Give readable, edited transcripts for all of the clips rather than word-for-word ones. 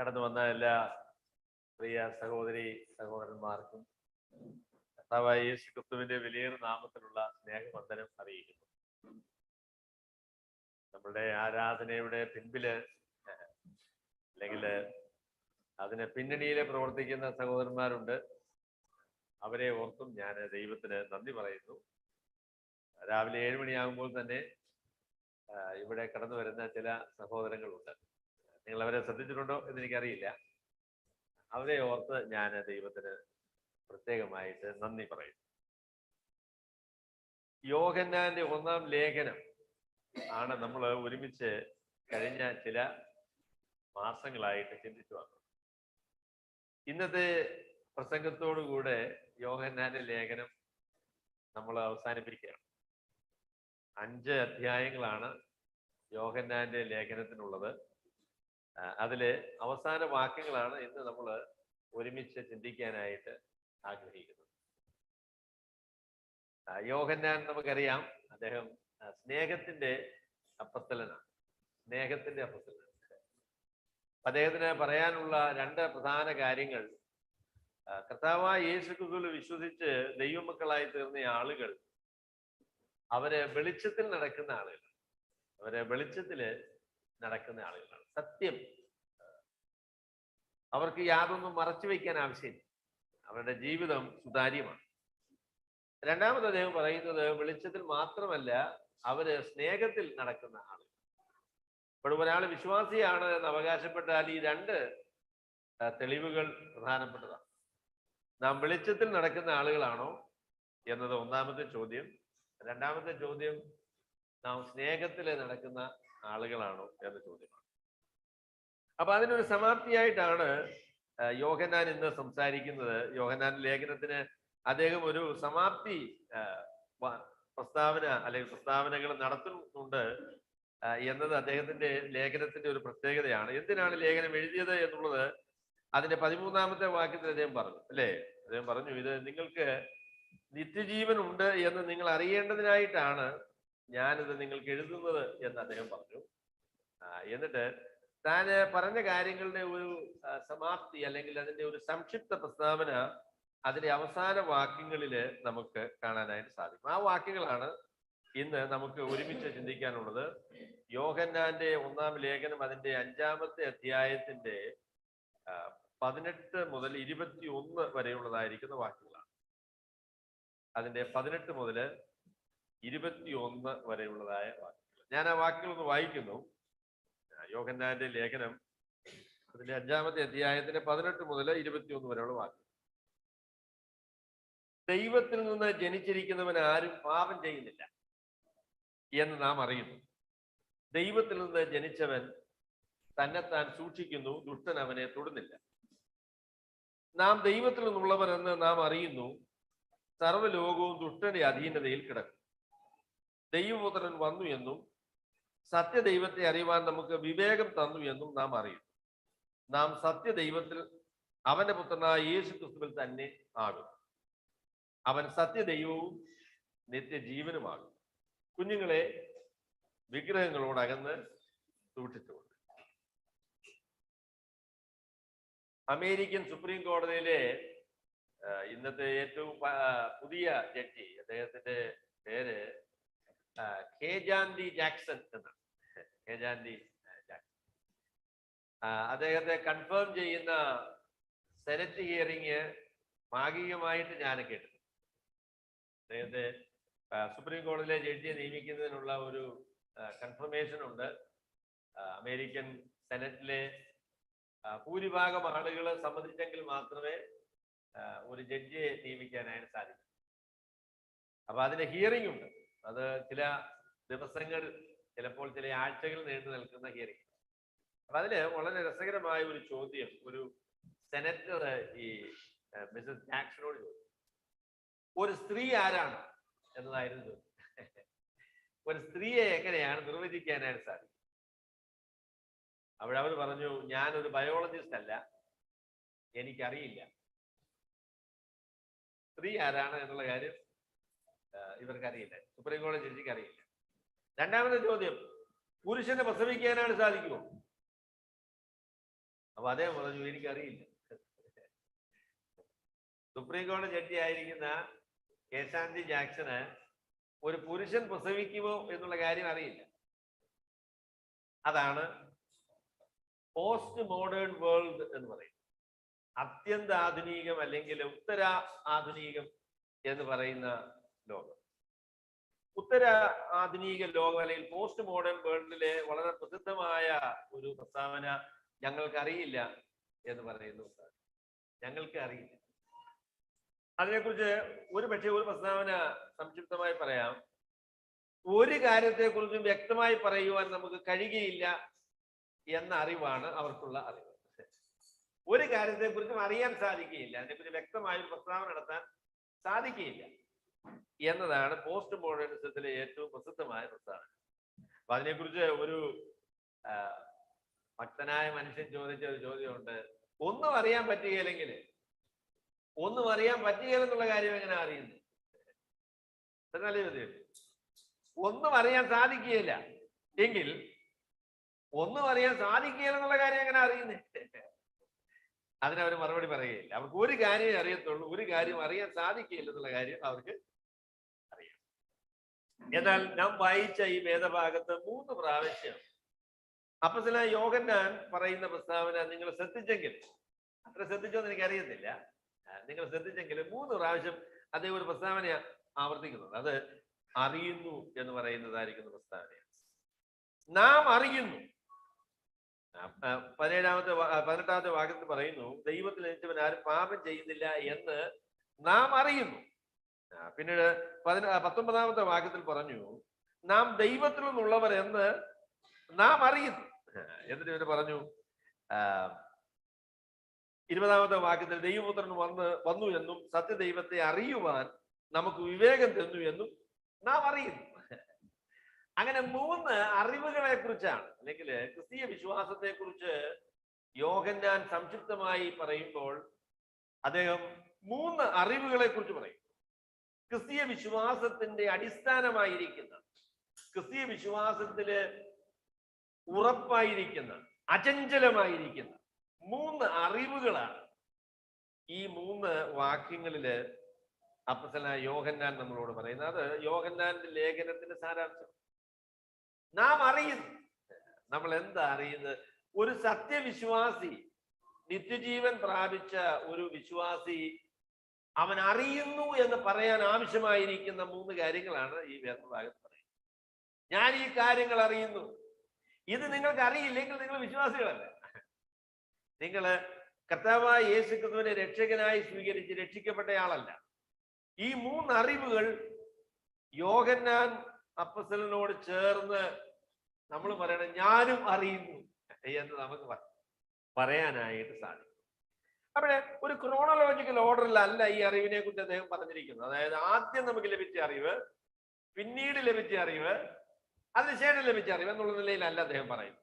കടന്നു വന്ന എല്ലാ പ്രിയ സഹോദരി സഹോദരന്മാർക്കും കർത്താവായ യേശു ക്രിസ്തുവിന്റെ വലിയൊരു നാമത്തിലുള്ള സ്നേഹവന്ദനം അറിയിക്കുന്നു. നമ്മളുടെ ആരാധനയുടെ പിൻപില് അല്ലെങ്കിൽ അതിന് പിന്നണിയില് പ്രവർത്തിക്കുന്ന സഹോദരന്മാരുണ്ട്. അവരെ ഓർത്തും ഞാൻ ദൈവത്തിന് നന്ദി പറയുന്നു. രാവിലെ 7 മണിയാകുമ്പോൾ തന്നെ ഇവിടെ കടന്നു വരുന്ന ചില സഹോദരങ്ങളുണ്ട്. നിങ്ങൾ അവരെ ശ്രദ്ധിച്ചിട്ടുണ്ടോ എന്ന് എനിക്കറിയില്ല. അവരെ ഓർത്ത് ഞാൻ ദൈവത്തിന് പ്രത്യേകമായിട്ട് നന്ദി പറയുന്നു. യോഹന്നാന്റെ 1-ാം ലേഖനം ആണ് നമ്മൾ ഒരുമിച്ച് കഴിഞ്ഞ ചില മാസങ്ങളായിട്ട് ചിന്തിച്ചു വന്നത്. ഇന്നത്തെ പ്രസംഗത്തോടുകൂടെ യോഹന്നാന്റെ ലേഖനം നമ്മൾ അവസാനിപ്പിക്കുകയാണ്. 5 അധ്യായങ്ങളാണ് യോഹന്നാന്റെ ലേഖനത്തിനുള്ളത്. അതില് അവസാന വാക്യങ്ങളാണ് ഇന്ന് നമ്മൾ ഒരുമിച്ച് ചിന്തിക്കാനായിട്ട് ആഗ്രഹിക്കുന്നത്. യോഹന്നാൻ നമുക്കറിയാം, അദ്ദേഹം സ്നേഹത്തിന്റെ അപ്പസ്തലനാണ്. സ്നേഹത്തിന്റെ അപ്പസ്തലനാണ്. അദ്ദേഹത്തിന് പറയാനുള്ള 2 പ്രധാന കാര്യങ്ങൾ: കർത്താവായ യേശു ക്രിസ്തുവിൽ വിശ്വസിച്ച് ദൈവമക്കളായി തീർന്ന ആളുകൾ അവര് വെളിച്ചത്തിൽ നടക്കുന്ന ആളുകളാണ്. സത്യം അവർക്ക് യാതൊന്നും മറച്ചു വയ്ക്കാൻ ആവശ്യമില്ല. അവരുടെ ജീവിതം സുതാര്യമാണ്. രണ്ടാമത് അദ്ദേഹം പറയുന്നത് വെളിച്ചത്തിൽ മാത്രമല്ല, അവര് സ്നേഹത്തിൽ നടക്കുന്ന ആളുകൾ. ഇപ്പോൾ ഒരാൾ വിശ്വാസിയാണ് എന്ന് അവകാശപ്പെട്ടാൽ ഈ 2 തെളിവുകൾ പ്രധാനപ്പെട്ടതാണ്. നാം വെളിച്ചത്തിൽ നടക്കുന്ന ആളുകളാണോ എന്നത് ഒന്നാമത്തെ ചോദ്യം. രണ്ടാമത്തെ ചോദ്യം, നാം സ്നേഹത്തിൽ നടക്കുന്ന ആളുകളാണോ എന്ന ചോദ്യമാണ്. അപ്പൊ അതിനൊരു സമാപ്തിയായിട്ടാണ് യോഹന്നാൻ ഇന്ന് സംസാരിക്കുന്നത്. യോഹന്നാൻ ലേഖനത്തിന് അദ്ദേഹം ഒരു സമാപ്തി പ്രസ്താവന അല്ലെങ്കിൽ പ്രസ്താവനകൾ നടത്തുന്നുണ്ട് എന്നത് അദ്ദേഹത്തിന്റെ ലേഖനത്തിന്റെ ഒരു പ്രത്യേകതയാണ്. എന്തിനാണ് ലേഖനം എഴുതിയത് എന്നുള്ളത് അതിന്റെ 13-ാമത്തെ വാക്യത്തിൽ അദ്ദേഹം പറഞ്ഞു, അല്ലേ? അദ്ദേഹം പറഞ്ഞു, ഇത് നിങ്ങൾക്ക് നിത്യജീവൻ ഉണ്ട് എന്ന് നിങ്ങൾ അറിയേണ്ടതിനായിട്ടാണ് ഞാനിത് നിങ്ങൾക്ക് എഴുതുന്നത് എന്ന് അദ്ദേഹം പറഞ്ഞു. എന്നിട്ട് താൻ പറഞ്ഞ കാര്യങ്ങളുടെ ഒരു സമാപ്തി അല്ലെങ്കിൽ അതിന്റെ ഒരു സംക്ഷിപ്ത പ്രസ്താവന അതിന്റെ അവസാന വാക്യങ്ങളിൽ നമുക്ക് കാണാനായിട്ട് സാധിക്കും. ആ വാക്യങ്ങളാണ് ഇന്ന് നമുക്ക് ഒരുമിച്ച് ചിന്തിക്കാനുള്ളത്. യോഹന്നാന്റെ 1-ാം ലേഖനം അതിന്റെ 5-ാമത്തെ അധ്യായത്തിന്റെ 18 മുതൽ 21 വരെയുള്ളതായിരിക്കുന്ന വാക്യങ്ങളാണ്. അതിന്റെ 18 മുതൽ 21 വരെയുള്ളതായ വാക്യങ്ങൾ. ഞാൻ ആ വാക്യങ്ങളൊന്ന് വായിക്കുന്നു. യോഹന്നാന്റെ ലേഖനം അതിന്റെ 5-ാമത്തെ അധ്യായത്തിന്റെ 18 മുതൽ 21 വരെയുള്ള വാക്യം. ദൈവത്തിൽ നിന്ന് ജനിച്ചിരിക്കുന്നവൻ ആരും പാപം ചെയ്യുന്നില്ല എന്ന് നാം അറിയുന്നു. ദൈവത്തിൽ നിന്ന് ജനിച്ചവൻ തന്നെത്താൻ സൂക്ഷിക്കുന്നു, ദുഷ്ടൻ അവനെ തൊടുന്നില്ല. നാം ദൈവത്തിൽ നിന്നുള്ളവരെന്ന് നാം അറിയുന്നു. സർവ്വലോകവും ദുഷ്ടന്റെ അധീനതയിൽ കിടക്കും. ദൈവപുത്രൻ വന്നു എന്നും സത്യദൈവത്തെ അറിയുവാൻ നമുക്ക് വിവേകം തന്നു എന്നും നാം അറിയുന്നു. നാം സത്യദൈവത്തിൽ അവന്റെ പുത്രനായ യേശു ക്രിസ്തുവിൽ തന്നെ ആകും. അവൻ സത്യദൈവവും നിത്യജീവനുമാകും. കുഞ്ഞുങ്ങളെ വിഗ്രഹങ്ങളോടകന്ന് സൂക്ഷിച്ചുകൊണ്ട്. അമേരിക്കൻ സുപ്രീം കോടതിയിലെ ഇന്നത്തെ ഏറ്റവും പുതിയ ജഡ്ജി, അദ്ദേഹത്തിന്റെ പേര് കേജാൻഡി ജാക്സൺ എന്നാണ്. കേജാൻഡി ജാക്സൺ. അദ്ദേഹത്തെ കൺഫേം ചെയ്യുന്ന സെനറ്റ് ഹിയറിങ് ഭാഗികമായിട്ട് ഞാൻ കേട്ടു. അദ്ദേഹത്തെ സുപ്രീം കോടതിയിലെ ജഡ്ജിയെ നിയമിക്കുന്നതിനുള്ള ഒരു കൺഫർമേഷൻ ഉണ്ട്. അമേരിക്കൻ സെനറ്റിലെ ഭൂരിഭാഗം ആളുകൾ സമ്മതിച്ചെങ്കിൽ മാത്രമേ ഒരു ജഡ്ജിയെ നിയമിക്കാനായിട്ട് സാധിക്കും. അപ്പൊ അതിന്റെ ഹിയറിംഗ് ഉണ്ട്. അത് ചില ദിവസങ്ങൾ, ചിലപ്പോൾ ചില ആഴ്ചകൾ നീണ്ടു നിൽക്കുന്ന ഹിയറിംഗ്. അപ്പൊ അതില് വളരെ രസകരമായ ഒരു ചോദ്യം ഒരു സെനറ്റർ ഈ മിസസ് ജാക്സണോട് ചോദിച്ചു. ഒരു സ്ത്രീ ആരാണ് എന്നതായിരുന്നു ചോദ്യം. ഒരു സ്ത്രീയെ എങ്ങനെയാണ് നിർവചിക്കാനായിട്ട് സാധിക്കും? അവിടെ അവർ പറഞ്ഞു, ഞാനൊരു ബയോളജിസ്റ്റ് അല്ല, എനിക്കറിയില്ല സ്ത്രീ ആരാണ് എന്നുള്ള കാര്യം ഇവർക്ക് അറിയില്ല. സുപ്രീം കോടതി ജഡ്ജിക്ക് അറിയില്ല. രണ്ടാമത്തെ ചോദ്യം, പുരുഷനെ പ്രസവിക്കാനാണ് സാധിക്കുമോ? അപ്പൊ അദ്ദേഹം പറഞ്ഞു എനിക്കറിയില്ല. സുപ്രീം കോടതി ജഡ്ജി ആയിരിക്കുന്ന കേശാന്തി ജാക്സന് ഒരു പുരുഷൻ പ്രസവിക്കുമോ എന്നുള്ള കാര്യം അറിയില്ല. അതാണ് പോസ്റ്റ് മോഡേൺ വേൾഡ് എന്ന് പറയുന്നത്. അത്യന്താധുനികം അല്ലെങ്കിൽ ഉത്തര ആധുനികം എന്ന് പറയുന്ന ലോകം. ഉത്തര ആധുനിക ലോകം അല്ലെങ്കിൽ പോസ്റ്റ് മോഡേൺ വേൾഡിലെ വളരെ പ്രസിദ്ധമായ ഒരു പ്രസ്താവന ഞങ്ങൾക്കറിയില്ല എന്ന് പറയുന്നു. ഞങ്ങൾക്ക് അറിയില്ല. അതിനെക്കുറിച്ച് ഒരു പ്രസ്താവന സംക്ഷിപ്തമായി പറയാം. ഒരു കാര്യത്തെക്കുറിച്ചും വ്യക്തമായി പറയുവാൻ നമുക്ക് കഴിയുകയില്ല എന്ന അറിവാണ് അവർക്കുള്ള അറിവ്. ഒരു കാര്യത്തെക്കുറിച്ചും അറിയാൻ സാധിക്കുകയില്ല, അതിനെക്കുറിച്ച് വ്യക്തമായ ഒരു പ്രസ്താവന നടത്താൻ സാധിക്കുകയില്ല എന്നതാണ് പോസ്റ്റ് മോഡേണിസത്തിലെ ഏറ്റവും പ്രസിദ്ധമായ പ്രസ്താവന. അപ്പൊ അതിനെക്കുറിച്ച് ഒരു ഭക്തനായ മനുഷ്യൻ ചോദിച്ച ഒരു ചോദ്യമുണ്ട്. ഒന്നും അറിയാൻ പറ്റുകയില്ലെങ്കിൽ എന്നുള്ള കാര്യം എങ്ങനെ അറിയുന്നു? നല്ല ചോദ്യം. ഒന്നും അറിയാൻ സാധിക്കുകയില്ല എങ്കിൽ ഒന്നും അറിയാൻ സാധിക്കുകയില്ല എന്നുള്ള കാര്യം എങ്ങനെ അറിയുന്നേ? അതിനവർ മറുപടി പറയുകയില്ല. അവർക്ക് ഒരു കാര്യമേ അറിയത്തുള്ളൂ, ഒരു കാര്യം അറിയാൻ സാധിക്കുകയില്ല എന്നുള്ള കാര്യം അവർക്ക് അറിയാം. എന്നാൽ നാം വായിച്ച ഈ വേദഭാഗത്ത് 3 പ്രാവശ്യം അപ്പോസ്തലനായ യോഹന്നാൻ പറയുന്ന പ്രസ്താവന നിങ്ങൾ ശ്രദ്ധിച്ചെങ്കിൽ, അത്ര ശ്രദ്ധിച്ചോന്ന് എനിക്കറിയത്തില്ല, നിങ്ങൾ ശ്രദ്ധിച്ചെങ്കിൽ 3 പ്രാവശ്യം അദ്ദേഹം ഒരു പ്രസ്താവന ആവർത്തിക്കുന്നുണ്ട്. അത് അറിയുന്നു എന്ന് പറയുന്നതായിരിക്കുന്ന പ്രസ്താവനയാണ്. നാം അറിയുന്നു. 18ാമത്തെ വാക്യത്തിൽ പറയുന്നു, ദൈവത്തിൽ ജനിച്ചവൻ ആരും പാപം ചെയ്യുന്നില്ല എന്ന് നാം അറിയുന്നു. പിന്നീട് 19ാമത്തെ വാക്യത്തിൽ പറഞ്ഞു, നാം ദൈവത്തിൽ നിന്നുള്ളവർ എന്ന് നാം അറിയുന്നു. എന്നിട്ട് ഇവര് പറഞ്ഞു 20ാമത്തെ വാക്യത്തിൽ ദൈവപുത്രൻ വന്നു എന്നും സത്യദൈവത്തെ അറിയുവാൻ നമുക്ക് വിവേകം തന്നു എന്നും നാം അറിയുന്നു. അങ്ങനെ 3 അറിവുകളെ കുറിച്ചാണ്, അല്ലെങ്കിൽ ക്രിസ്തീയ വിശ്വാസത്തെ കുറിച്ച് യോഹന്നാൻ സംക്ഷിപ്തമായി പറയുമ്പോൾ അദ്ദേഹം 3 അറിവുകളെ കുറിച്ച് പറയും. ക്രിസ്തീയ വിശ്വാസത്തിന്റെ അടിസ്ഥാനമായിരിക്കുന്ന, ക്രിസ്തീയ വിശ്വാസത്തില് ഉറപ്പായിരിക്കുന്ന, അചഞ്ചലമായിരിക്കുന്ന 3 അറിവുകളാണ് ഈ 3 വാക്യങ്ങളില് അപ്പോസ്തലനായ യോഹന്നാൻ നമ്മളോട് പറയുന്നത്. അത് യോഹന്നാന്റെ ലേഖനത്തിന്റെ സാരാംശം. നാം അറിയുന്നു. നമ്മൾ എന്താ അറിയുന്നത്? ഒരു സത്യവിശ്വാസി, നിത്യജീവൻ പ്രാപിച്ച ഒരു വിശ്വാസി, അവൻ അറിയുന്നു എന്ന് പറയാൻ ആവശ്യമായിരിക്കുന്ന 3 കാര്യങ്ങളാണ് ഈ വേദഭാഗത്ത് പറയുന്നത്. ഞാൻ ഈ കാര്യങ്ങൾ അറിയുന്നു. ഇത് നിങ്ങൾക്ക് അറിയില്ലെങ്കിൽ നിങ്ങൾ വിശ്വാസികളല്ല. നിങ്ങൾ കർത്താവായ യേശുക്രിസ്തുവിനെ രക്ഷകനായി സ്വീകരിച്ച് രക്ഷിക്കപ്പെട്ടയാളല്ല. ഈ 3 അറിവുകൾ യോഹന്നാൻ അപ്പോസ്തലനോട് ചേർന്ന് നമ്മൾ പറയണം, ഞാനും അറിയുന്നു എന്ന് നമുക്ക് പറയാനായിട്ട് സാധിക്കും. അവിടെ ഒരു ക്രോണോളജിക്കൽ ഓർഡറിലല്ല ഈ അറിവിനെ കുറിച്ച് അദ്ദേഹം പറഞ്ഞിരിക്കുന്നത്. അതായത് ആദ്യം നമുക്ക് ലഭിച്ച അറിവ്, പിന്നീട് ലഭിച്ച അറിവ്, അതിനുശേഷം ലഭിച്ച അറിവ് എന്നുള്ള നിലയിലല്ല അദ്ദേഹം പറയുന്നത്.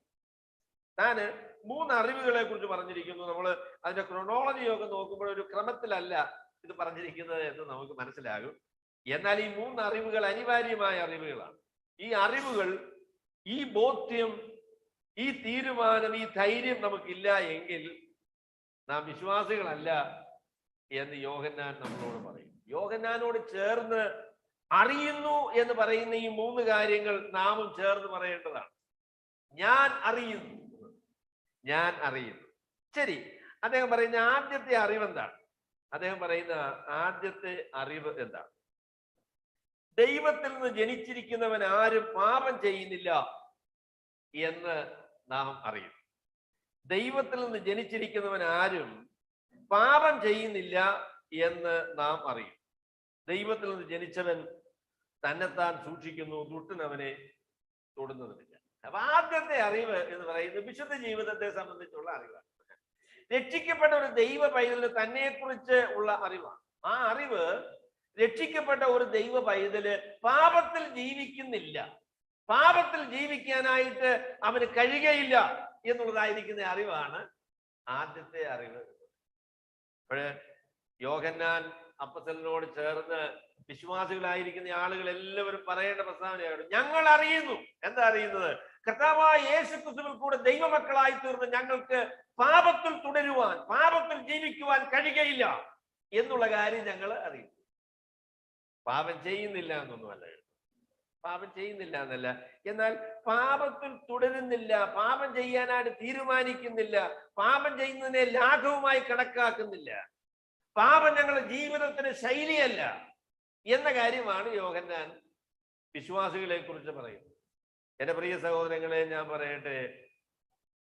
താന് 3 അറിവുകളെ കുറിച്ച് പറഞ്ഞിരിക്കുന്നു. നമ്മൾ അതിന്റെ ക്രോണോളജിയൊക്കെ നോക്കുമ്പോൾ ഒരു ക്രമത്തിലല്ല ഇത് പറഞ്ഞിരിക്കുന്നത് എന്ന് നമുക്ക് മനസ്സിലാകും. എന്നാൽ ഈ 3 അറിവുകൾ അനിവാര്യമായ അറിവുകളാണ്. ഈ അറിവുകൾ, ഈ ബോധ്യം, ഈ തീരുമാനം, ഈ ധൈര്യം നമുക്കില്ല എങ്കിൽ നാം വിശ്വാസികളല്ല എന്ന് യോഹന്നാൻ നമ്മളോട് പറയും. യോഹന്നാനോട് ചേർന്ന് അറിയുന്നു എന്ന് പറയുന്ന ഈ 3 കാര്യങ്ങൾ നാമും ചേർന്ന് പറയേണ്ടതാണ്. ഞാൻ അറിയുന്നു, ഞാൻ അറിയുന്നു. ശരി, അദ്ദേഹം പറയുന്ന ആദ്യത്തെ അറിവ് എന്താണ്? അദ്ദേഹം പറയുന്ന ആദ്യത്തെ അറിവ് എന്താണ്? ദൈവത്തിൽ നിന്ന് ജനിച്ചിരിക്കുന്നവൻ ആരും പാപം ചെയ്യുന്നില്ല എന്ന് നാം അറിയും. ദൈവത്തിൽ നിന്ന് ജനിച്ചിരിക്കുന്നവൻ ആരും പാപം ചെയ്യുന്നില്ല എന്ന് നാം അറിയും. ദൈവത്തിൽ നിന്ന് ജനിച്ചവൻ തന്നെത്താൻ സൂക്ഷിക്കുന്നു, ദുഷ്ടനവനെ തൊടുന്നതുമില്ല. അപ്പൊ ആദ്യത്തെ അറിവ് എന്ന് പറയുന്നത് വിശുദ്ധ ജീവിതത്തെ സംബന്ധിച്ചുള്ള അറിവാണ്. രക്ഷിക്കപ്പെട്ട ഒരു ദൈവ പൈതലിന് തന്നെ കുറിച്ച് ഉള്ള അറിവാണ്. ആ അറിവ് രക്ഷിക്കപ്പെട്ട ഒരു ദൈവ പൈതല് പാപത്തിൽ ജീവിക്കുന്നില്ല, പാപത്തിൽ ജീവിക്കാനായിട്ട് അവന് കഴിയുകയില്ല എന്നുള്ളതായിരിക്കുന്ന അറിവാണ് ആദ്യത്തെ അറിവ്. അപ്പോഴ് യോഹന്നാൻ അപ്പോസ്തലനോട് ചേർന്ന് വിശ്വാസികളായിരിക്കുന്ന ആളുകൾ എല്ലാവരും പറയേണ്ട പ്രസ്താവനയാണ്, ഞങ്ങൾ അറിയുന്നു. എന്താ അറിയുന്നത്? കർത്താവായ യേശുക്രിസ്തുവിൽ കൂടെ ദൈവമക്കളായി തീർന്ന് ഞങ്ങൾക്ക് പാപത്തിൽ തുടരുവാൻ, പാപത്തിൽ ജീവിക്കുവാൻ കഴിയുകയില്ല എന്നുള്ള കാര്യം ഞങ്ങൾ അറിയും. പാപം ചെയ്യുന്നില്ല എന്നൊന്നുമല്ല, പാപം ചെയ്യുന്നില്ല എന്നല്ല, എന്നാൽ പാപത്തിൽ തുടരുന്നില്ല, പാപം ചെയ്യാനായിട്ട് തീരുമാനിക്കുന്നില്ല, പാപം ചെയ്യുന്നതിനെ ലാഘവമായി കണക്കാക്കുന്നില്ല, പാപം ഞങ്ങളുടെ ജീവിതത്തിന് ശൈലിയല്ല എന്ന കാര്യമാണ് യോഹന്നാൻ വിശ്വാസികളെ കുറിച്ച് പറയുന്നത്. എന്റെ പ്രിയ സഹോദരങ്ങളെ, ഞാൻ പറയട്ടെ,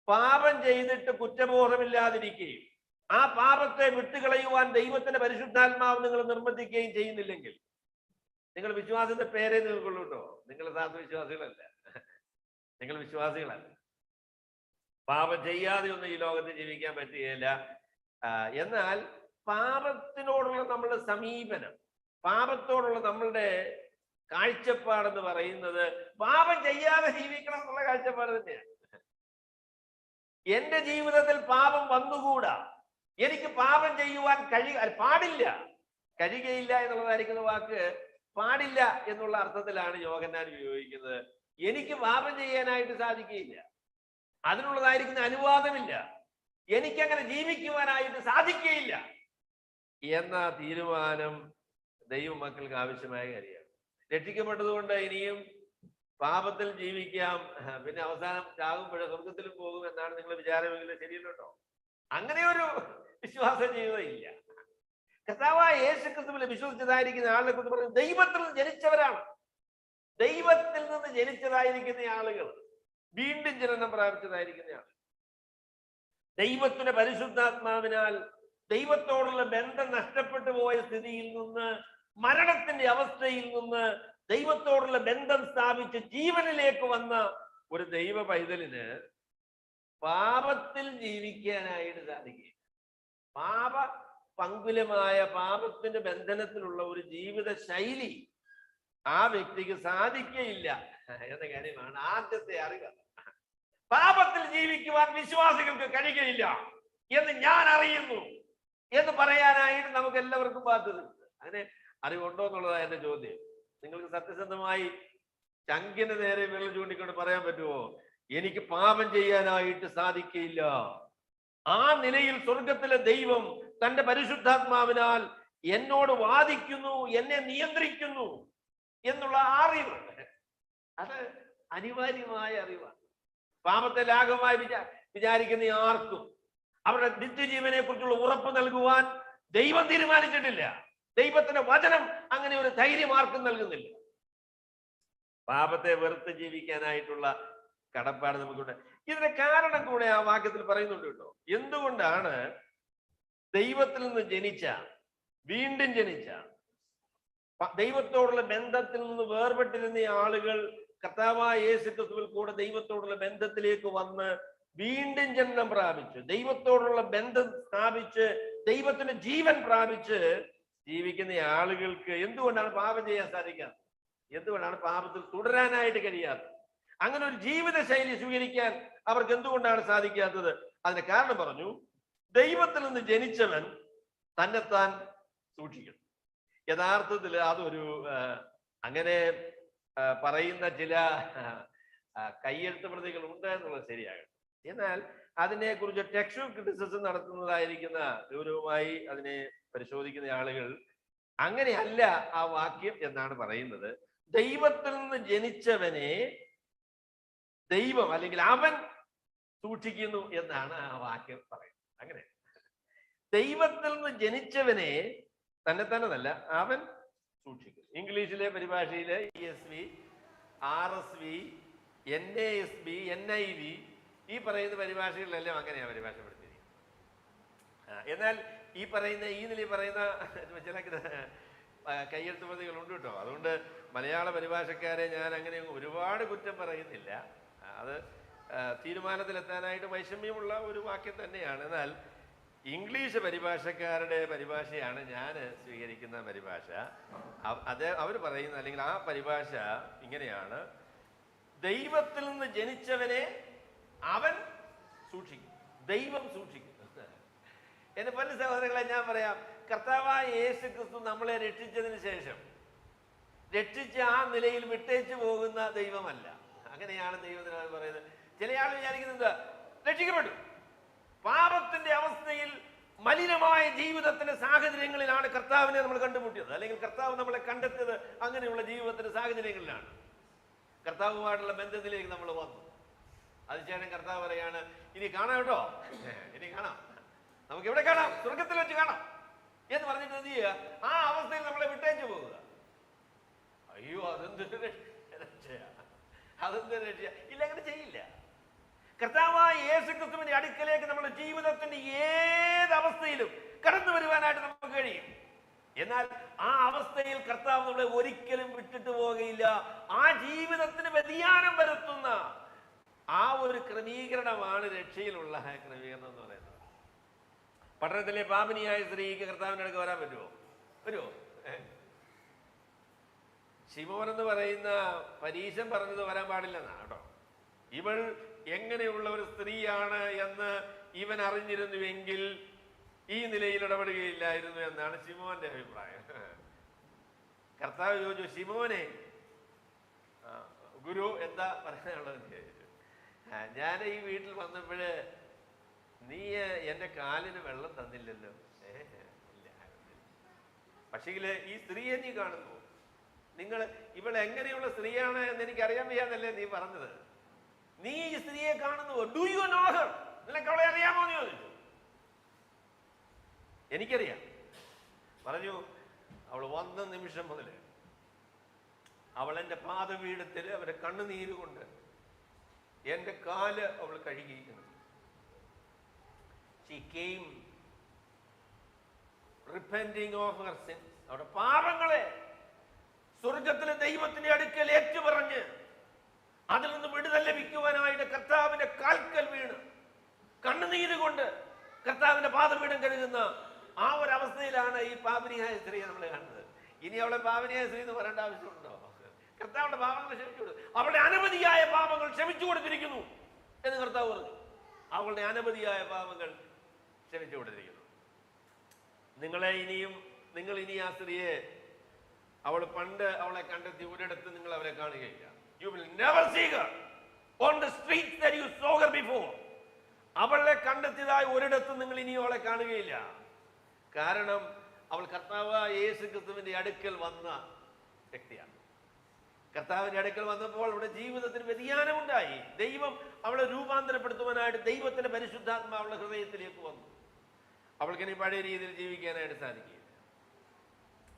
പാപം ചെയ്തിട്ട് കുറ്റബോധമില്ലാതിരിക്കുകയും ആ പാപത്തെ വിട്ടുകളയുവാൻ ദൈവത്തിന്റെ പരിശുദ്ധാത്മാവ് നിങ്ങൾ നിർബന്ധിക്കുകയും ചെയ്യുന്നില്ലെങ്കിൽ നിങ്ങൾ വിശ്വാസത്തിന്റെ പേരെ നിൽക്കുള്ളൂ കേട്ടോ. നിങ്ങൾ സാധു വിശ്വാസികളല്ല, നിങ്ങൾ വിശ്വാസികളല്ല. പാപം ചെയ്യാതെ ഒന്നും ഈ ലോകത്ത് ജീവിക്കാൻ പറ്റുകയില്ല. എന്നാൽ പാപത്തിനോടുള്ള നമ്മളുടെ സമീപനം, പാപത്തോടുള്ള നമ്മളുടെ കാഴ്ചപ്പാടെന്ന് പറയുന്നത് പാപം ചെയ്യാതെ ജീവിക്കണം എന്നുള്ള കാഴ്ചപ്പാട് തന്നെയാണ്. എന്റെ ജീവിതത്തിൽ പാപം വന്നുകൂടാ, എനിക്ക് പാപം ചെയ്യുവാൻ പാടില്ല, കഴിയുകയില്ല എന്നുള്ളതായിരിക്കുന്ന വാക്ക് പാടില്ല എന്നുള്ള അർത്ഥത്തിലാണ് യോഹന്നാൻ ഉപയോഗിക്കുന്നത്. എനിക്ക് പാപം ചെയ്യാനായിട്ട് സാധിക്കുകയില്ല, അതിനുള്ളതായിരിക്കുന്ന അനുവാദമില്ല, എനിക്കങ്ങനെ ജീവിക്കുവാനായിട്ട് സാധിക്കുകയില്ല എന്ന തീരുമാനം ദൈവമക്കൾക്ക് ആവശ്യമായ കാര്യമാണ്. രക്ഷിക്കപ്പെട്ടതുകൊണ്ട് ഇനിയും പാപത്തിൽ ജീവിക്കാം, പിന്നെ അവസാനം ചാകുമ്പോഴേ സ്വർഗത്തിലും പോകും എന്നാണ് നിങ്ങൾ വിചാരമെങ്കിൽ ശരിയല്ലോ. അങ്ങനെ ഒരു വിശ്വാസ ജീവിതം ഇല്ല. കർത്താവായ യേശു ക്രിസ്തുവിൽ വിശ്വസിച്ചതായിരിക്കുന്ന ആളുകളെ കുറിച്ച് പറയുന്നത് ദൈവത്തിൽ നിന്ന് ജനിച്ചവരാണ്. ദൈവത്തിൽ നിന്ന് ജനിച്ചതായിരിക്കുന്ന ആളുകൾ, വീണ്ടും ജനനം പ്രാപിച്ചതായിരിക്കുന്ന ആളുകൾ, ദൈവത്തിന്റെ പരിശുദ്ധാത്മാവിനാൽ ദൈവത്തോടുള്ള ബന്ധം നഷ്ടപ്പെട്ടു പോയ സ്ഥിതിയിൽ നിന്ന്, മരണത്തിന്റെ അവസ്ഥയിൽ നിന്ന് ദൈവത്തോടുള്ള ബന്ധം സ്ഥാപിച്ച് ജീവനിലേക്ക് വന്ന ഒരു ദൈവ പൈതലിന് പാപത്തിൽ ജീവിക്കാനായിട്ട് സാധിക്കും. പാപ പങ്കുലമായ പാപത്തിന്റെ ബന്ധനത്തിലുള്ള ഒരു ജീവിത ശൈലി ആ വ്യക്തിക്ക് സാധിക്കയില്ല എന്ന കാര്യമാണ് ആദ്യത്തെ അറിവ്. പാപത്തിൽ ജീവിക്കുവാൻ വിശ്വാസികൾക്ക് കഴിയുകയില്ല എന്ന് ഞാൻ അറിയുന്നു എന്ന് പറയാനായിട്ട് നമുക്ക് എല്ലാവർക്കും ബാധ്യതയുണ്ട്. അങ്ങനെ അറിവുണ്ടോ എന്നുള്ളതാണ് എന്റെ ചോദ്യം. നിങ്ങൾക്ക് സത്യസന്ധമായി ചങ്കിന് നേരെ വിരൽ ചൂണ്ടിക്കൊണ്ട് പറയാൻ പറ്റുമോ, എനിക്ക് പാപം ചെയ്യാനായിട്ട് സാധിക്കയില്ല? ആ നിലയിൽ സ്വർഗത്തിലെ ദൈവം തന്റെ പരിശുദ്ധാത്മാവിനാൽ എന്നോട് വാദിക്കുന്നു, എന്നെ നിയന്ത്രിക്കുന്നു എന്നുള്ള അറിവ്, അത് അനിവാര്യമായ അറിവാണ്. പാപത്തെ ലാഘവമായി വിചാരിക്കുന്ന ആർക്കും അവരുടെ നിത്യജീവനെ കുറിച്ചുള്ള ഉറപ്പ് നൽകുവാൻ ദൈവം തീരുമാനിച്ചിട്ടില്ല. ദൈവത്തിന്റെ വചനം അങ്ങനെ ഒരു ധൈര്യം ആർക്കും നൽകുന്നില്ല. പാപത്തെ വെറുത്ത് ജീവിക്കാനായിട്ടുള്ള കടപ്പാട് നമുക്കുണ്ട്. ഇതിന്റെ കാരണം കൂടെ ആ വാക്യത്തിൽ പറയുന്നുണ്ട് കേട്ടോ. എന്തുകൊണ്ടാണ് ദൈവത്തിൽ നിന്ന് ജനിച്ച, വീണ്ടും ജനിച്ച, ദൈവത്തോടുള്ള ബന്ധത്തിൽ നിന്ന് വേർപെട്ടിരുന്ന ആളുകൾ കർത്താവായ യേശു ക്രിസ്തുവിൽ കൂടെ ദൈവത്തോടുള്ള ബന്ധത്തിലേക്ക് വന്ന് വീണ്ടും ജനനം പ്രാപിച്ച്, ദൈവത്തോടുള്ള ബന്ധം സ്ഥാപിച്ച്, ദൈവത്തിന്റെ ജീവൻ പ്രാപിച്ച് ജീവിക്കുന്ന ആളുകൾക്ക് എന്തുകൊണ്ടാണ് പാപം ചെയ്യാൻ സാധിക്കാത്തത്? എന്തുകൊണ്ടാണ് പാപത്തിൽ തുടരാനായിട്ട് കഴിയാത്തത്? അങ്ങനെ ഒരു ജീവിത ശൈലി സ്വീകരിക്കാൻ അവർക്ക് എന്തുകൊണ്ടാണ് സാധിക്കാത്തത്? അതിന് കാരണം പറഞ്ഞു, ദൈവത്തിൽ നിന്ന് ജനിച്ചവൻ തന്നെത്താൻ സൂക്ഷിക്കണം. യഥാർത്ഥത്തിൽ അതൊരു അങ്ങനെ പറയുന്ന ചില കയ്യെഴുത്ത് പ്രതികൾ ഉണ്ട് എന്നുള്ളത് ശരിയാകണം. എന്നാൽ അതിനെക്കുറിച്ച് ടെക്സ്റ്റ്വൽ ക്രിറ്റിസിസം നടത്തുന്നതായിരിക്കുന്ന ഗൗരവമായി അതിനെ പരിശോധിക്കുന്ന ആളുകൾ അങ്ങനെയല്ല ആ വാക്യം എന്നാണ് പറയുന്നത്. ദൈവത്തിൽ നിന്ന് ജനിച്ചവനെ ദൈവം അല്ലെങ്കിൽ അവൻ സൂക്ഷിക്കുന്നു എന്നാണ് ആ വാക്യം പറയുന്നത്. അങ്ങനെ ദൈവത്തിൽ നിന്ന് ജനിച്ചവനെ തന്നെത്താനല്ല അവൻ സൂക്ഷിക്കും. ഇംഗ്ലീഷിലെ പരിഭാഷയിലെ ESV, RSV, NASB, NIV ഈ പറയുന്ന പരിഭാഷകളിലെല്ലാം അങ്ങനെയാണ് പരിഭാഷപ്പെടുത്തിയിരിക്കുന്നത്. എന്നാൽ ഈ പറയുന്ന ഈ നിലയിൽ പറയുന്ന ചില കയ്യെഴുത്ത് പ്രതികളുണ്ട് കേട്ടോ. അതുകൊണ്ട് മലയാള പരിഭാഷക്കാരെ ഞാൻ അങ്ങനെ ഒരുപാട് കുറ്റം പറയുന്നില്ല. അത് തീരുമാനത്തിലെത്താനായിട്ട് വൈഷമ്യമുള്ള ഒരു വാക്യം തന്നെയാണ്. എന്നാൽ ഇംഗ്ലീഷ് പരിഭാഷക്കാരുടെ പരിഭാഷയാണ് ഞാൻ സ്വീകരിക്കുന്ന പരിഭാഷ. അവർ പറയുന്ന അല്ലെങ്കിൽ ആ പരിഭാഷ ഇങ്ങനെയാണ്: ദൈവത്തിൽ നിന്ന് ജനിച്ചവനെ അവൻ സൂക്ഷിക്കും, ദൈവം സൂക്ഷിക്കും. എന്റെ പല സഹോദരങ്ങളെ ഞാൻ പറയാം, കർത്താവായ യേശു ക്രിസ്തു നമ്മളെ രക്ഷിച്ചതിന് ശേഷം രക്ഷിച്ച് ആ നിലയിൽ വിട്ടേച്ചു പോകുന്ന ദൈവമല്ല. അങ്ങനെയാണ് ദൈവത്തിന് പറയുന്നത്. ചില ആൾ വിചാരിക്കുന്നത് രക്ഷിക്കപ്പെട്ടു, പാപത്തിന്റെ അവസ്ഥയിൽ മലിനമായ ജീവിതത്തിന്റെ സാഹചര്യങ്ങളിലാണ് കർത്താവിനെ നമ്മൾ കണ്ടുമുട്ടിയത്, അല്ലെങ്കിൽ കർത്താവ് നമ്മളെ കണ്ടെത്തിയത് അങ്ങനെയുള്ള ജീവിതത്തിന്റെ സാഹചര്യങ്ങളിലാണ്. കർത്താവുമായിട്ടുള്ള ബന്ധത്തിലേക്ക് നമ്മൾ വന്നു. അതിനുശേഷം കർത്താവ് പറയാണ്, ഇനി കാണാം കേട്ടോ, ഇനി കാണാം, നമുക്ക് എവിടെ കാണാം? സ്വർഗത്തിൽ വെച്ച് കാണാം എന്ന് പറഞ്ഞിട്ട് എന്ത് ചെയ്യുക? ആ അവസ്ഥയിൽ നമ്മളെ വിട്ടേച്ചു പോകുക. അയ്യോ, അതെന്തൊരു രക്ഷയാ, അതെന്തൊരു രക്ഷ! ഇല്ല, അങ്ങനെ ചെയ്യില്ല. കർത്താവായ യേശുക്രിസ്തുവിന്റെ അടുക്കലേക്ക് നമ്മുടെ ജീവിതത്തിന്റെ ഏതവസ്ഥയിലും കടന്നു വരുവാനായിട്ട് നമുക്ക് കഴിയും. എന്നാൽ ആ അവസ്ഥയിൽ കർത്താവ് നമ്മളെ ഒരിക്കലും വിട്ടിട്ട് പോകുകയില്ല. ആ ജീവിതത്തിന് വ്യതിയാനം വരുത്തുന്ന ആ ഒരു ക്രമീകരണമാണ് രക്ഷയിലുള്ള ക്രമീകരണം എന്ന് പറയുന്നത്. പട്ടണത്തിലെ പാപിനിയായ സ്ത്രീക്ക് കർത്താവിന്റെ അടുക്ക് വരാൻ പറ്റുമോ? വരുമോ? ശിമോൻ എന്ന് പറയുന്ന പരീശൻ പറഞ്ഞത് വരാൻ പാടില്ലെന്നാണ് കേട്ടോ. ഇവൾ എങ്ങനെയുള്ള ഒരു സ്ത്രീയാണ് എന്ന് ഇവൻ അറിഞ്ഞിരുന്നുവെങ്കിൽ ഈ നിലയിൽ ഇടപെടുകയില്ലായിരുന്നു എന്നാണ് ശിമോന്റെ അഭിപ്രായം. കർത്താവ് ചോദിച്ചു, ശിമോനെ, ഗുരു എന്താ പറയാനുള്ളത്? ഞാൻ ഈ വീട്ടിൽ വന്നപ്പോഴ് നീ എൻ്റെ കാലിന് വെള്ളം തന്നില്ലല്ലോ. ഇല്ല. പക്ഷേങ്കില് ഈ സ്ത്രീയെ നീ കാണുന്നു, ഇവൾ എങ്ങനെയുള്ള സ്ത്രീയാണ് എന്ന് എനിക്ക് അറിയാൻ വയ്യാന്നല്ലേ നീ പറഞ്ഞത്? നീ ഈ സ്ത്രീയെ കാണുന്നുവോ? Do you know her? നിനക്ക് അവളെ അറിയാമോ എന്ന് ചോദിച്ചു. എനിക്കറിയാം പറഞ്ഞു. അവൾ വന്ന നിമിഷം മുതൽ അവൾ എൻ്റെ പാദപീഠത്തിൽ അവരെ കണ്ണുനീര് കൊണ്ട് എൻ്റെ കാല് അവൾ കഴുകിയിരിക്കുന്നു. She came repenting of her sins. അവരുടെ പാപങ്ങളെ സ്വർഗത്തിലെ ദൈവത്തിന്റെ അടുക്കൽ ഏറ്റുപറഞ്ഞ് അതിൽ നിന്ന് വിടുതൽ ലഭിക്കുവാനായിട്ട് കർത്താവിന്റെ കാൽക്കൽ വീണ് കണ്ണുനീര് കൊണ്ട് കർത്താവിന്റെ പാദപീഠം കഴുകുന്ന ആ ഒരു അവസ്ഥയിലാണ് ഈ പാപിനിയായ സ്ത്രീയെ നമ്മൾ കാണുന്നത്. ഇനി അവളെ പാപിനിയായ സ്ത്രീ എന്ന് പറയേണ്ട ആവശ്യമുണ്ടോ? കർത്താവിന്റെ പാപങ്ങൾ ക്ഷമിച്ചു കൊടുത്തു. അവളുടെ അനവധിയായ പാപങ്ങൾ ക്ഷമിച്ചു കൊടുത്തിരിക്കുന്നു എന്ന് കർത്താവ് പറഞ്ഞു. അവളുടെ അനവധിയായ പാപങ്ങൾ ക്ഷമിച്ചു കൊടുത്തിരിക്കുന്നു. നിങ്ങൾ ഇനി ആ സ്ത്രീയെ, അവൾ പണ്ട് അവളെ കണ്ടെത്തി ഒരിടത്ത് നിങ്ങൾ അവരെ കാണുകയില്ല. You will never see her on the streets that you saw her before. അവളെ കണ്ടെത്തിയതായി ഒരിടത്തും നിങ്ങൾ ഇനി അവളെ കാണുകയില്ല. കാരണം അവൾ കർത്താവായ യേശുക്രിസ്തുവിന്റെ അടുക്കൽ വന്ന വ്യക്തിയാണ്. കർത്താവിന്റെ അടുക്കൽ വന്നപ്പോൾ അവളുടെ ജീവിതത്തിന് വ്യതിയാനമുണ്ടായി. ദൈവം അവളെ രൂപാന്തരപ്പെടുത്തുവാനായിട്ട് ദൈവത്തിന്റെ പരിശുദ്ധാത്മാ അവളുടെ ഹൃദയത്തിലേക്ക് വന്നു. അവൾക്ക് ഇനി പഴയ രീതിയിൽ ജീവിക്കാനായിട്ട് സാധിക്കില്ല.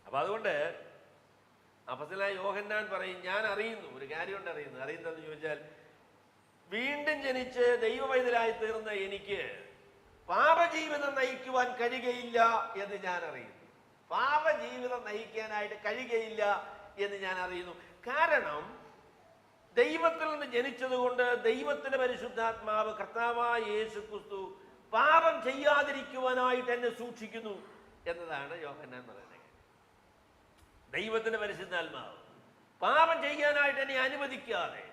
അപ്പൊ അതുകൊണ്ട് അപ്പോസ്തലനായ യോഹന്നാൻ പറയും, ഞാൻ അറിയുന്നു, ഒരു കാര്യമുണ്ട് അറിയുന്നതെന്ന് ചോദിച്ചാൽ, വീണ്ടും ജനിച്ച് ദൈവവൈതലായി തീർന്ന എനിക്ക് പാപജീവിതം നയിക്കുവാൻ കഴിയുകയില്ല എന്ന് ഞാൻ അറിയുന്നു. പാപജീവിതം നയിക്കാനായിട്ട് കഴിയുകയില്ല എന്ന് ഞാൻ അറിയുന്നു. കാരണം ദൈവത്തിൽ നിന്ന് ജനിച്ചതുകൊണ്ട് ദൈവത്തിന്റെ പരിശുദ്ധാത്മാവ് കർത്താവായ യേശുക്രിസ്തു പാപം ചെയ്യാതിരിക്കുവാനായിട്ട് എന്നെ സൂക്ഷിക്കുന്നു എന്നതാണ് യോഹന്നാൻ പറയുന്നത്. ദൈവത്തിന്റെ പരിശുദ്ധാത്മാവ് പാപം ചെയ്യാനായിട്ട് എന്നെ അനുവദിക്കാതെ,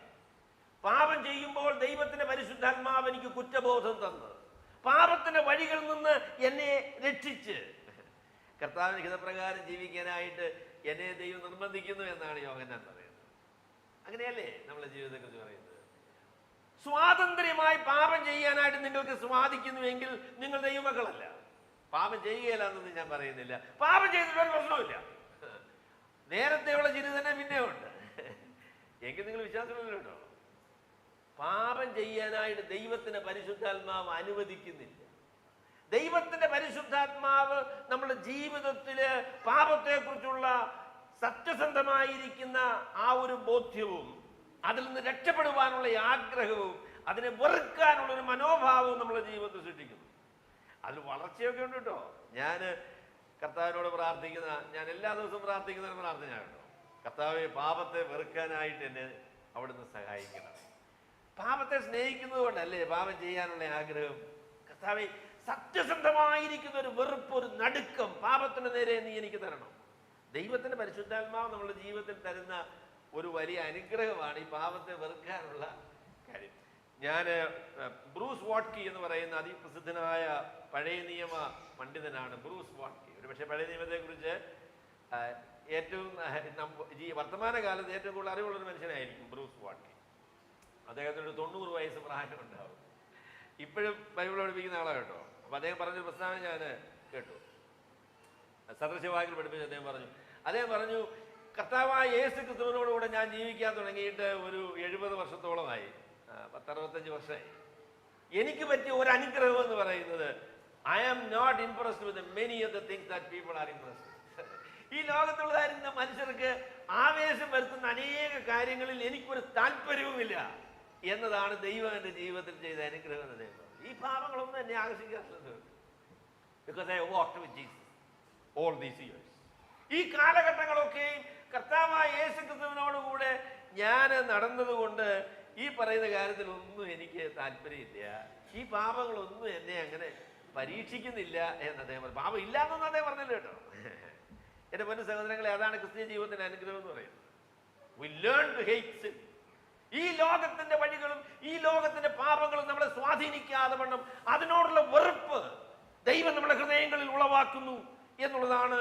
പാപം ചെയ്യുമ്പോൾ ദൈവത്തിന്റെ പരിശുദ്ധാത്മാവ് എനിക്ക് കുറ്റബോധം തന്ന് പാപത്തിന്റെ വഴികളിൽ നിന്ന് എന്നെ രക്ഷിച്ച് കർത്താവിന്റെ ഹിതപ്രകാരം ജീവിക്കാനായിട്ട് എന്നെ ദൈവം നിർബന്ധിക്കുന്നു എന്നാണ് യോഹന്നാൻ പറയുന്നത്. അങ്ങനെയല്ലേ നമ്മളെ ജീവിതത്തെക്കുറിച്ച് പറയുന്നത്? സ്വാതന്ത്ര്യമായി പാപം ചെയ്യാനായിട്ട് നിങ്ങൾക്ക് സാധിക്കുന്നുവെങ്കിൽ നിങ്ങൾ ദൈവമക്കളല്ല. പാപം ചെയ്യുകയില്ല എന്നൊന്നും ഞാൻ പറയുന്നില്ല. പാപം ചെയ്തിട്ട് ഒരു പ്രശ്നമില്ല. നേരത്തെയുള്ള ചിരി തന്നെ പിന്നെ ഉണ്ട് എങ്കിൽ നിങ്ങൾ വിശ്വാസമില്ല കേട്ടോ. പാപം ചെയ്യാനായിട്ട് ദൈവത്തിന്റെ പരിശുദ്ധാത്മാവ് അനുവദിക്കുന്നില്ല. ദൈവത്തിന്റെ പരിശുദ്ധാത്മാവ് നമ്മുടെ ജീവിതത്തില് പാപത്തെക്കുറിച്ചുള്ള സത്യസന്ധമായിരിക്കുന്ന ആ ഒരു ബോധ്യവും അതിൽ നിന്ന് രക്ഷപ്പെടുവാനുള്ള ആഗ്രഹവും അതിനെ വെറുക്കാനുള്ള ഒരു മനോഭാവവും നമ്മുടെ ജീവിതത്തിൽ സൃഷ്ടിക്കുന്നു. അതിൽ വളർച്ചയൊക്കെ ഉണ്ട് കേട്ടോ. ഞാൻ കർത്താവിനോട് ഞാൻ എല്ലാ ദിവസവും പ്രാർത്ഥിക്കുന്ന ഒരു പ്രാർത്ഥനയാണ് കേട്ടോ. കർത്താവെ, പാപത്തെ വെറുക്കാനായിട്ട് എന്നെ അവിടുന്ന് സഹായിക്കണം. പാപത്തെ സ്നേഹിക്കുന്നത് കൊണ്ടല്ലേ പാപം ചെയ്യാനുള്ള ആഗ്രഹം. കർത്താവെ, സത്യസന്ധമായിരിക്കുന്ന ഒരു വെറുപ്പ്, ഒരു നടുക്കം പാപത്തിന് നേരെ നീ എനിക്ക് തരണം. ദൈവത്തിന്റെ പരിശുദ്ധാത്മാവ് നമ്മുടെ ജീവിതത്തിൽ തരുന്ന ഒരു വലിയ അനുഗ്രഹമാണ് ഈ പാപത്തെ വെറുക്കാനുള്ള കാര്യം. ഞാൻ ബ്രൂസ് വാട്ട്കി എന്ന് പറയുന്ന അതിപ്രസിദ്ധനായ പഴയ നിയമ പണ്ഡിതനാണ് ബ്രൂസ് വാട്ട്കി. ഒരു പക്ഷേ പഴയ നിയമത്തെ കുറിച്ച് ഏറ്റവും ഈ വർത്തമാനകാലത്ത് ഏറ്റവും കൂടുതൽ അറിവുള്ളൊരു മനുഷ്യനായിരിക്കും ബ്രൂസ് വാട്ട്കി. അദ്ദേഹത്തിന് 90 വയസ്സ് പ്രായം ഉണ്ടാവും. ഇപ്പോഴും ബൈബിൾ പഠിപ്പിക്കുന്ന ആളാണ് കേട്ടോ. കേട്ടോ. അപ്പൊ അദ്ദേഹം പറഞ്ഞൊരു പ്രസ്താവന ഞാൻ കേട്ടു, സദൃശവാക്യം പഠിപ്പിച്ച് അദ്ദേഹം പറഞ്ഞു കർത്താവായ യേശു ക്രിസ്തുവിനോടുകൂടെ ഞാൻ ജീവിക്കാൻ തുടങ്ങിയിട്ട് ഒരു 70 വർഷത്തോളമായി, 10-65 വർഷമായി. എനിക്ക് പറ്റിയ ഒരു അനുഗ്രഹം എന്ന് പറയുന്നത് I am not impressed with many of the things that people are impressed. ഈ ലോകത്തുള്ളതായിരുന്ന മനുഷ്യർക്ക് ആവേശം വരുത്തുന്ന അനേക കാര്യങ്ങളിൽ എനിക്കൊരു താല്പര്യവുമില്ല എന്നതാണ് ദൈവം എൻ്റെ ജീവിതത്തിൽ ചെയ്ത അനുഗ്രഹം എന്ന് അദ്ദേഹം. ഈ പാപങ്ങളൊന്നും എന്നെ ആകർഷിക്കാറുള്ളത്. Because I walked with Jesus all these years. ഈ കാലഘട്ടങ്ങളൊക്കെയും കർത്താവായ യേശു ക്രിസ്തുവിനോടുകൂടെ ഞാൻ നടന്നതുകൊണ്ട് ഈ പറയുന്ന കാര്യത്തിലൊന്നും എനിക്ക് താല്പര്യമില്ല. ഈ പാപങ്ങളൊന്നും എന്നെ അങ്ങനെ പരീക്ഷിക്കുന്നില്ല എന്ന് അദ്ദേഹം പറഞ്ഞു. പാപം ഇല്ല എന്നൊന്നും അദ്ദേഹം പറഞ്ഞില്ല കേട്ടോ. എൻ്റെ പൊന്നു സഹോദരങ്ങളെ, അതാണ് ക്രിസ്തീയ ജീവിതത്തിന്റെ അനുഗ്രഹം എന്ന് പറയുന്നത്. We learn to hate sin. ഈ ലോകത്തിന്റെ വഴികളും ഈ ലോകത്തിന്റെ പാപങ്ങളും നമ്മളെ സ്വാധീനിക്കാതെ വണ്ണം അതിനോടുള്ള വെറുപ്പ് ദൈവം നമ്മുടെ ഹൃദയങ്ങളിൽ ഉളവാക്കുന്നു എന്നുള്ളതാണ്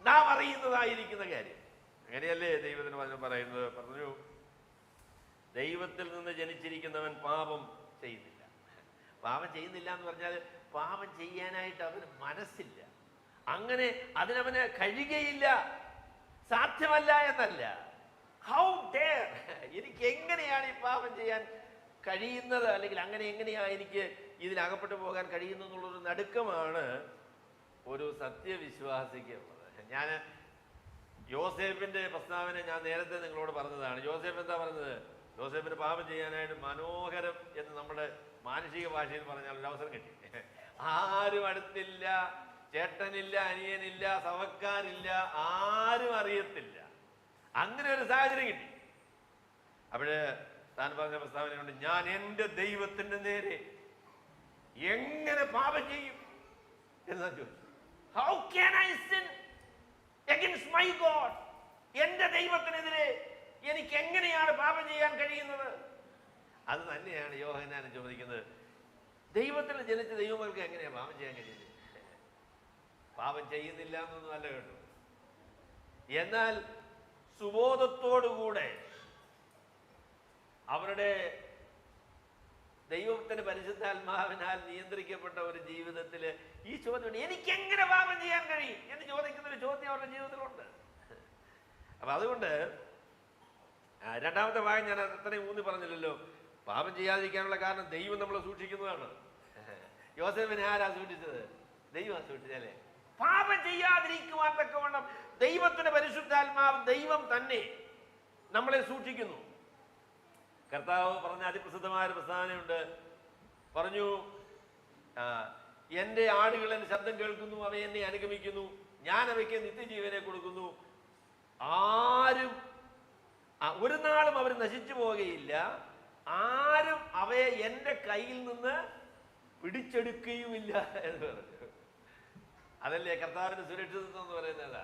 നാം അറിയുന്നതായിരിക്കുന്ന കാര്യം. അങ്ങനെയല്ലേ ദൈവത്തിന് വചനം പറയുന്നത്? പറഞ്ഞു, ദൈവത്തിൽ നിന്ന് ജനിച്ചിരിക്കുന്നവൻ പാപം ചെയ്യുന്നില്ല. പാപം ചെയ്യുന്നില്ല എന്ന് പറഞ്ഞാൽ പാപം ചെയ്യാനായിട്ട് അവന് മനസ്സില്ല, അങ്ങനെ അതിനവന് കഴിയുകയില്ല, സാധ്യമല്ല എന്നല്ല. ഹൗ ഡെയർ, എനിക്ക് എങ്ങനെയാണ് ഈ പാപം ചെയ്യാൻ കഴിയുന്നത്, അല്ലെങ്കിൽ അങ്ങനെ എങ്ങനെയാണ് എനിക്ക് ഇതിലകപ്പെട്ടു പോകാൻ കഴിയുന്നത് എന്നുള്ളൊരു നടുക്കമാണ് ഒരു സത്യവിശ്വാസിക്ക് ഉള്ളത്. ഞാൻ യോസേഫിന്റെ പ്രസ്താവന ഞാൻ നേരത്തെ നിങ്ങളോട് പറഞ്ഞതാണ്. യോസേഫ് എന്താ പറഞ്ഞത്? യോസേഫിന് പാപം ചെയ്യാനായിട്ട് മനോഹരം എന്ന് നമ്മുടെ മാനുഷിക ഭാഷയിൽ പറഞ്ഞാൽ ഒരു അവസരം കിട്ടി. ആരും അടുത്തില്ല, ചേട്ടനില്ല, അനിയനില്ല, സവക്കാരില്ല, ആരും അറിയത്തില്ല, അങ്ങനെ ഒരു സാഹചര്യം കിട്ടി. അപ്പോഴ് താൻ പറഞ്ഞ പ്രസ്താവന കൊണ്ട്, ഞാൻ എൻ്റെ ദൈവത്തിന്റെ നേരെ എങ്ങനെ പാപം ചെയ്യും എന്നാ ചോദിച്ചു. How can I sin against my God? എൻ്റെ ദൈവത്തിനെതിരെ എനിക്ക് എങ്ങനെയാണ് പാപം ചെയ്യാൻ കഴിയുന്നത്? അത് തന്നെയാണ് യോഹന്നാൻ ചോദിക്കുന്നത്. ദൈവത്തിൽ ജനിച്ച ദൈവങ്ങൾക്ക് എങ്ങനെയാണ് പാപം ചെയ്യാൻ കഴിയുന്നത്? പാപം ചെയ്യുന്നില്ല എന്നൊന്നും അല്ല കേട്ടോ. എന്നാൽ സുബോധത്തോടുകൂടെ അവരുടെ ദൈവത്തിന്റെ പരിശുദ്ധാത്മാവിനാൽ നിയന്ത്രിക്കപ്പെട്ട ഒരു ജീവിതത്തിൽ ഈ ചോദ്യം, എനിക്ക് എങ്ങനെ പാപം ചെയ്യാൻ കഴിയും എന്ന് ചോദിക്കുന്ന ഒരു ചോദ്യം അവരുടെ ജീവിതത്തിലുണ്ട്. അപ്പൊ അതുകൊണ്ട് രണ്ടാമത്തെ ഭാഗം ഞാൻ അത്രയും ഊന്നി പറഞ്ഞില്ലല്ലോ. പാപം ചെയ്യാതിരിക്കാനുള്ള കാരണം ദൈവം നമ്മളെ സൂക്ഷിക്കുന്നതാണ്. യോസേഫിനെ ആരാ സൂക്ഷിച്ചത്? ദൈവം സൂക്ഷിച്ചല്ലേ. പാപം ചെയ്യാതിരിക്കുവാൻ തക്കവണ്ണം ദൈവത്തിന്റെ പരിശുദ്ധാത്മാവ്, ദൈവം തന്നെ നമ്മളെ സൂക്ഷിക്കുന്നു. കർത്താവ് പറഞ്ഞ അതിപ്രസിദ്ധമായ ഒരു പ്രസ്താവനയുണ്ട്. പറഞ്ഞു, എൻ്റെ ആടുകൾ എൻ്റെ ശബ്ദം കേൾക്കുന്നു, അവ എന്നെ അനുഗമിക്കുന്നു, ഞാൻ അവയ്ക്ക് നിത്യജീവനെ കൊടുക്കുന്നു, ആരും ഒരു നാളും അവർ നശിച്ചു പോവുകയില്ല, ആരും അവയെ എൻ്റെ കയ്യിൽ നിന്ന് പിടിച്ചെടുക്കുകയുമില്ല എന്ന് പറഞ്ഞു. അതല്ലേ കർത്താവിന്റെ സുരക്ഷിതത്വം എന്ന് പറയുന്നത്.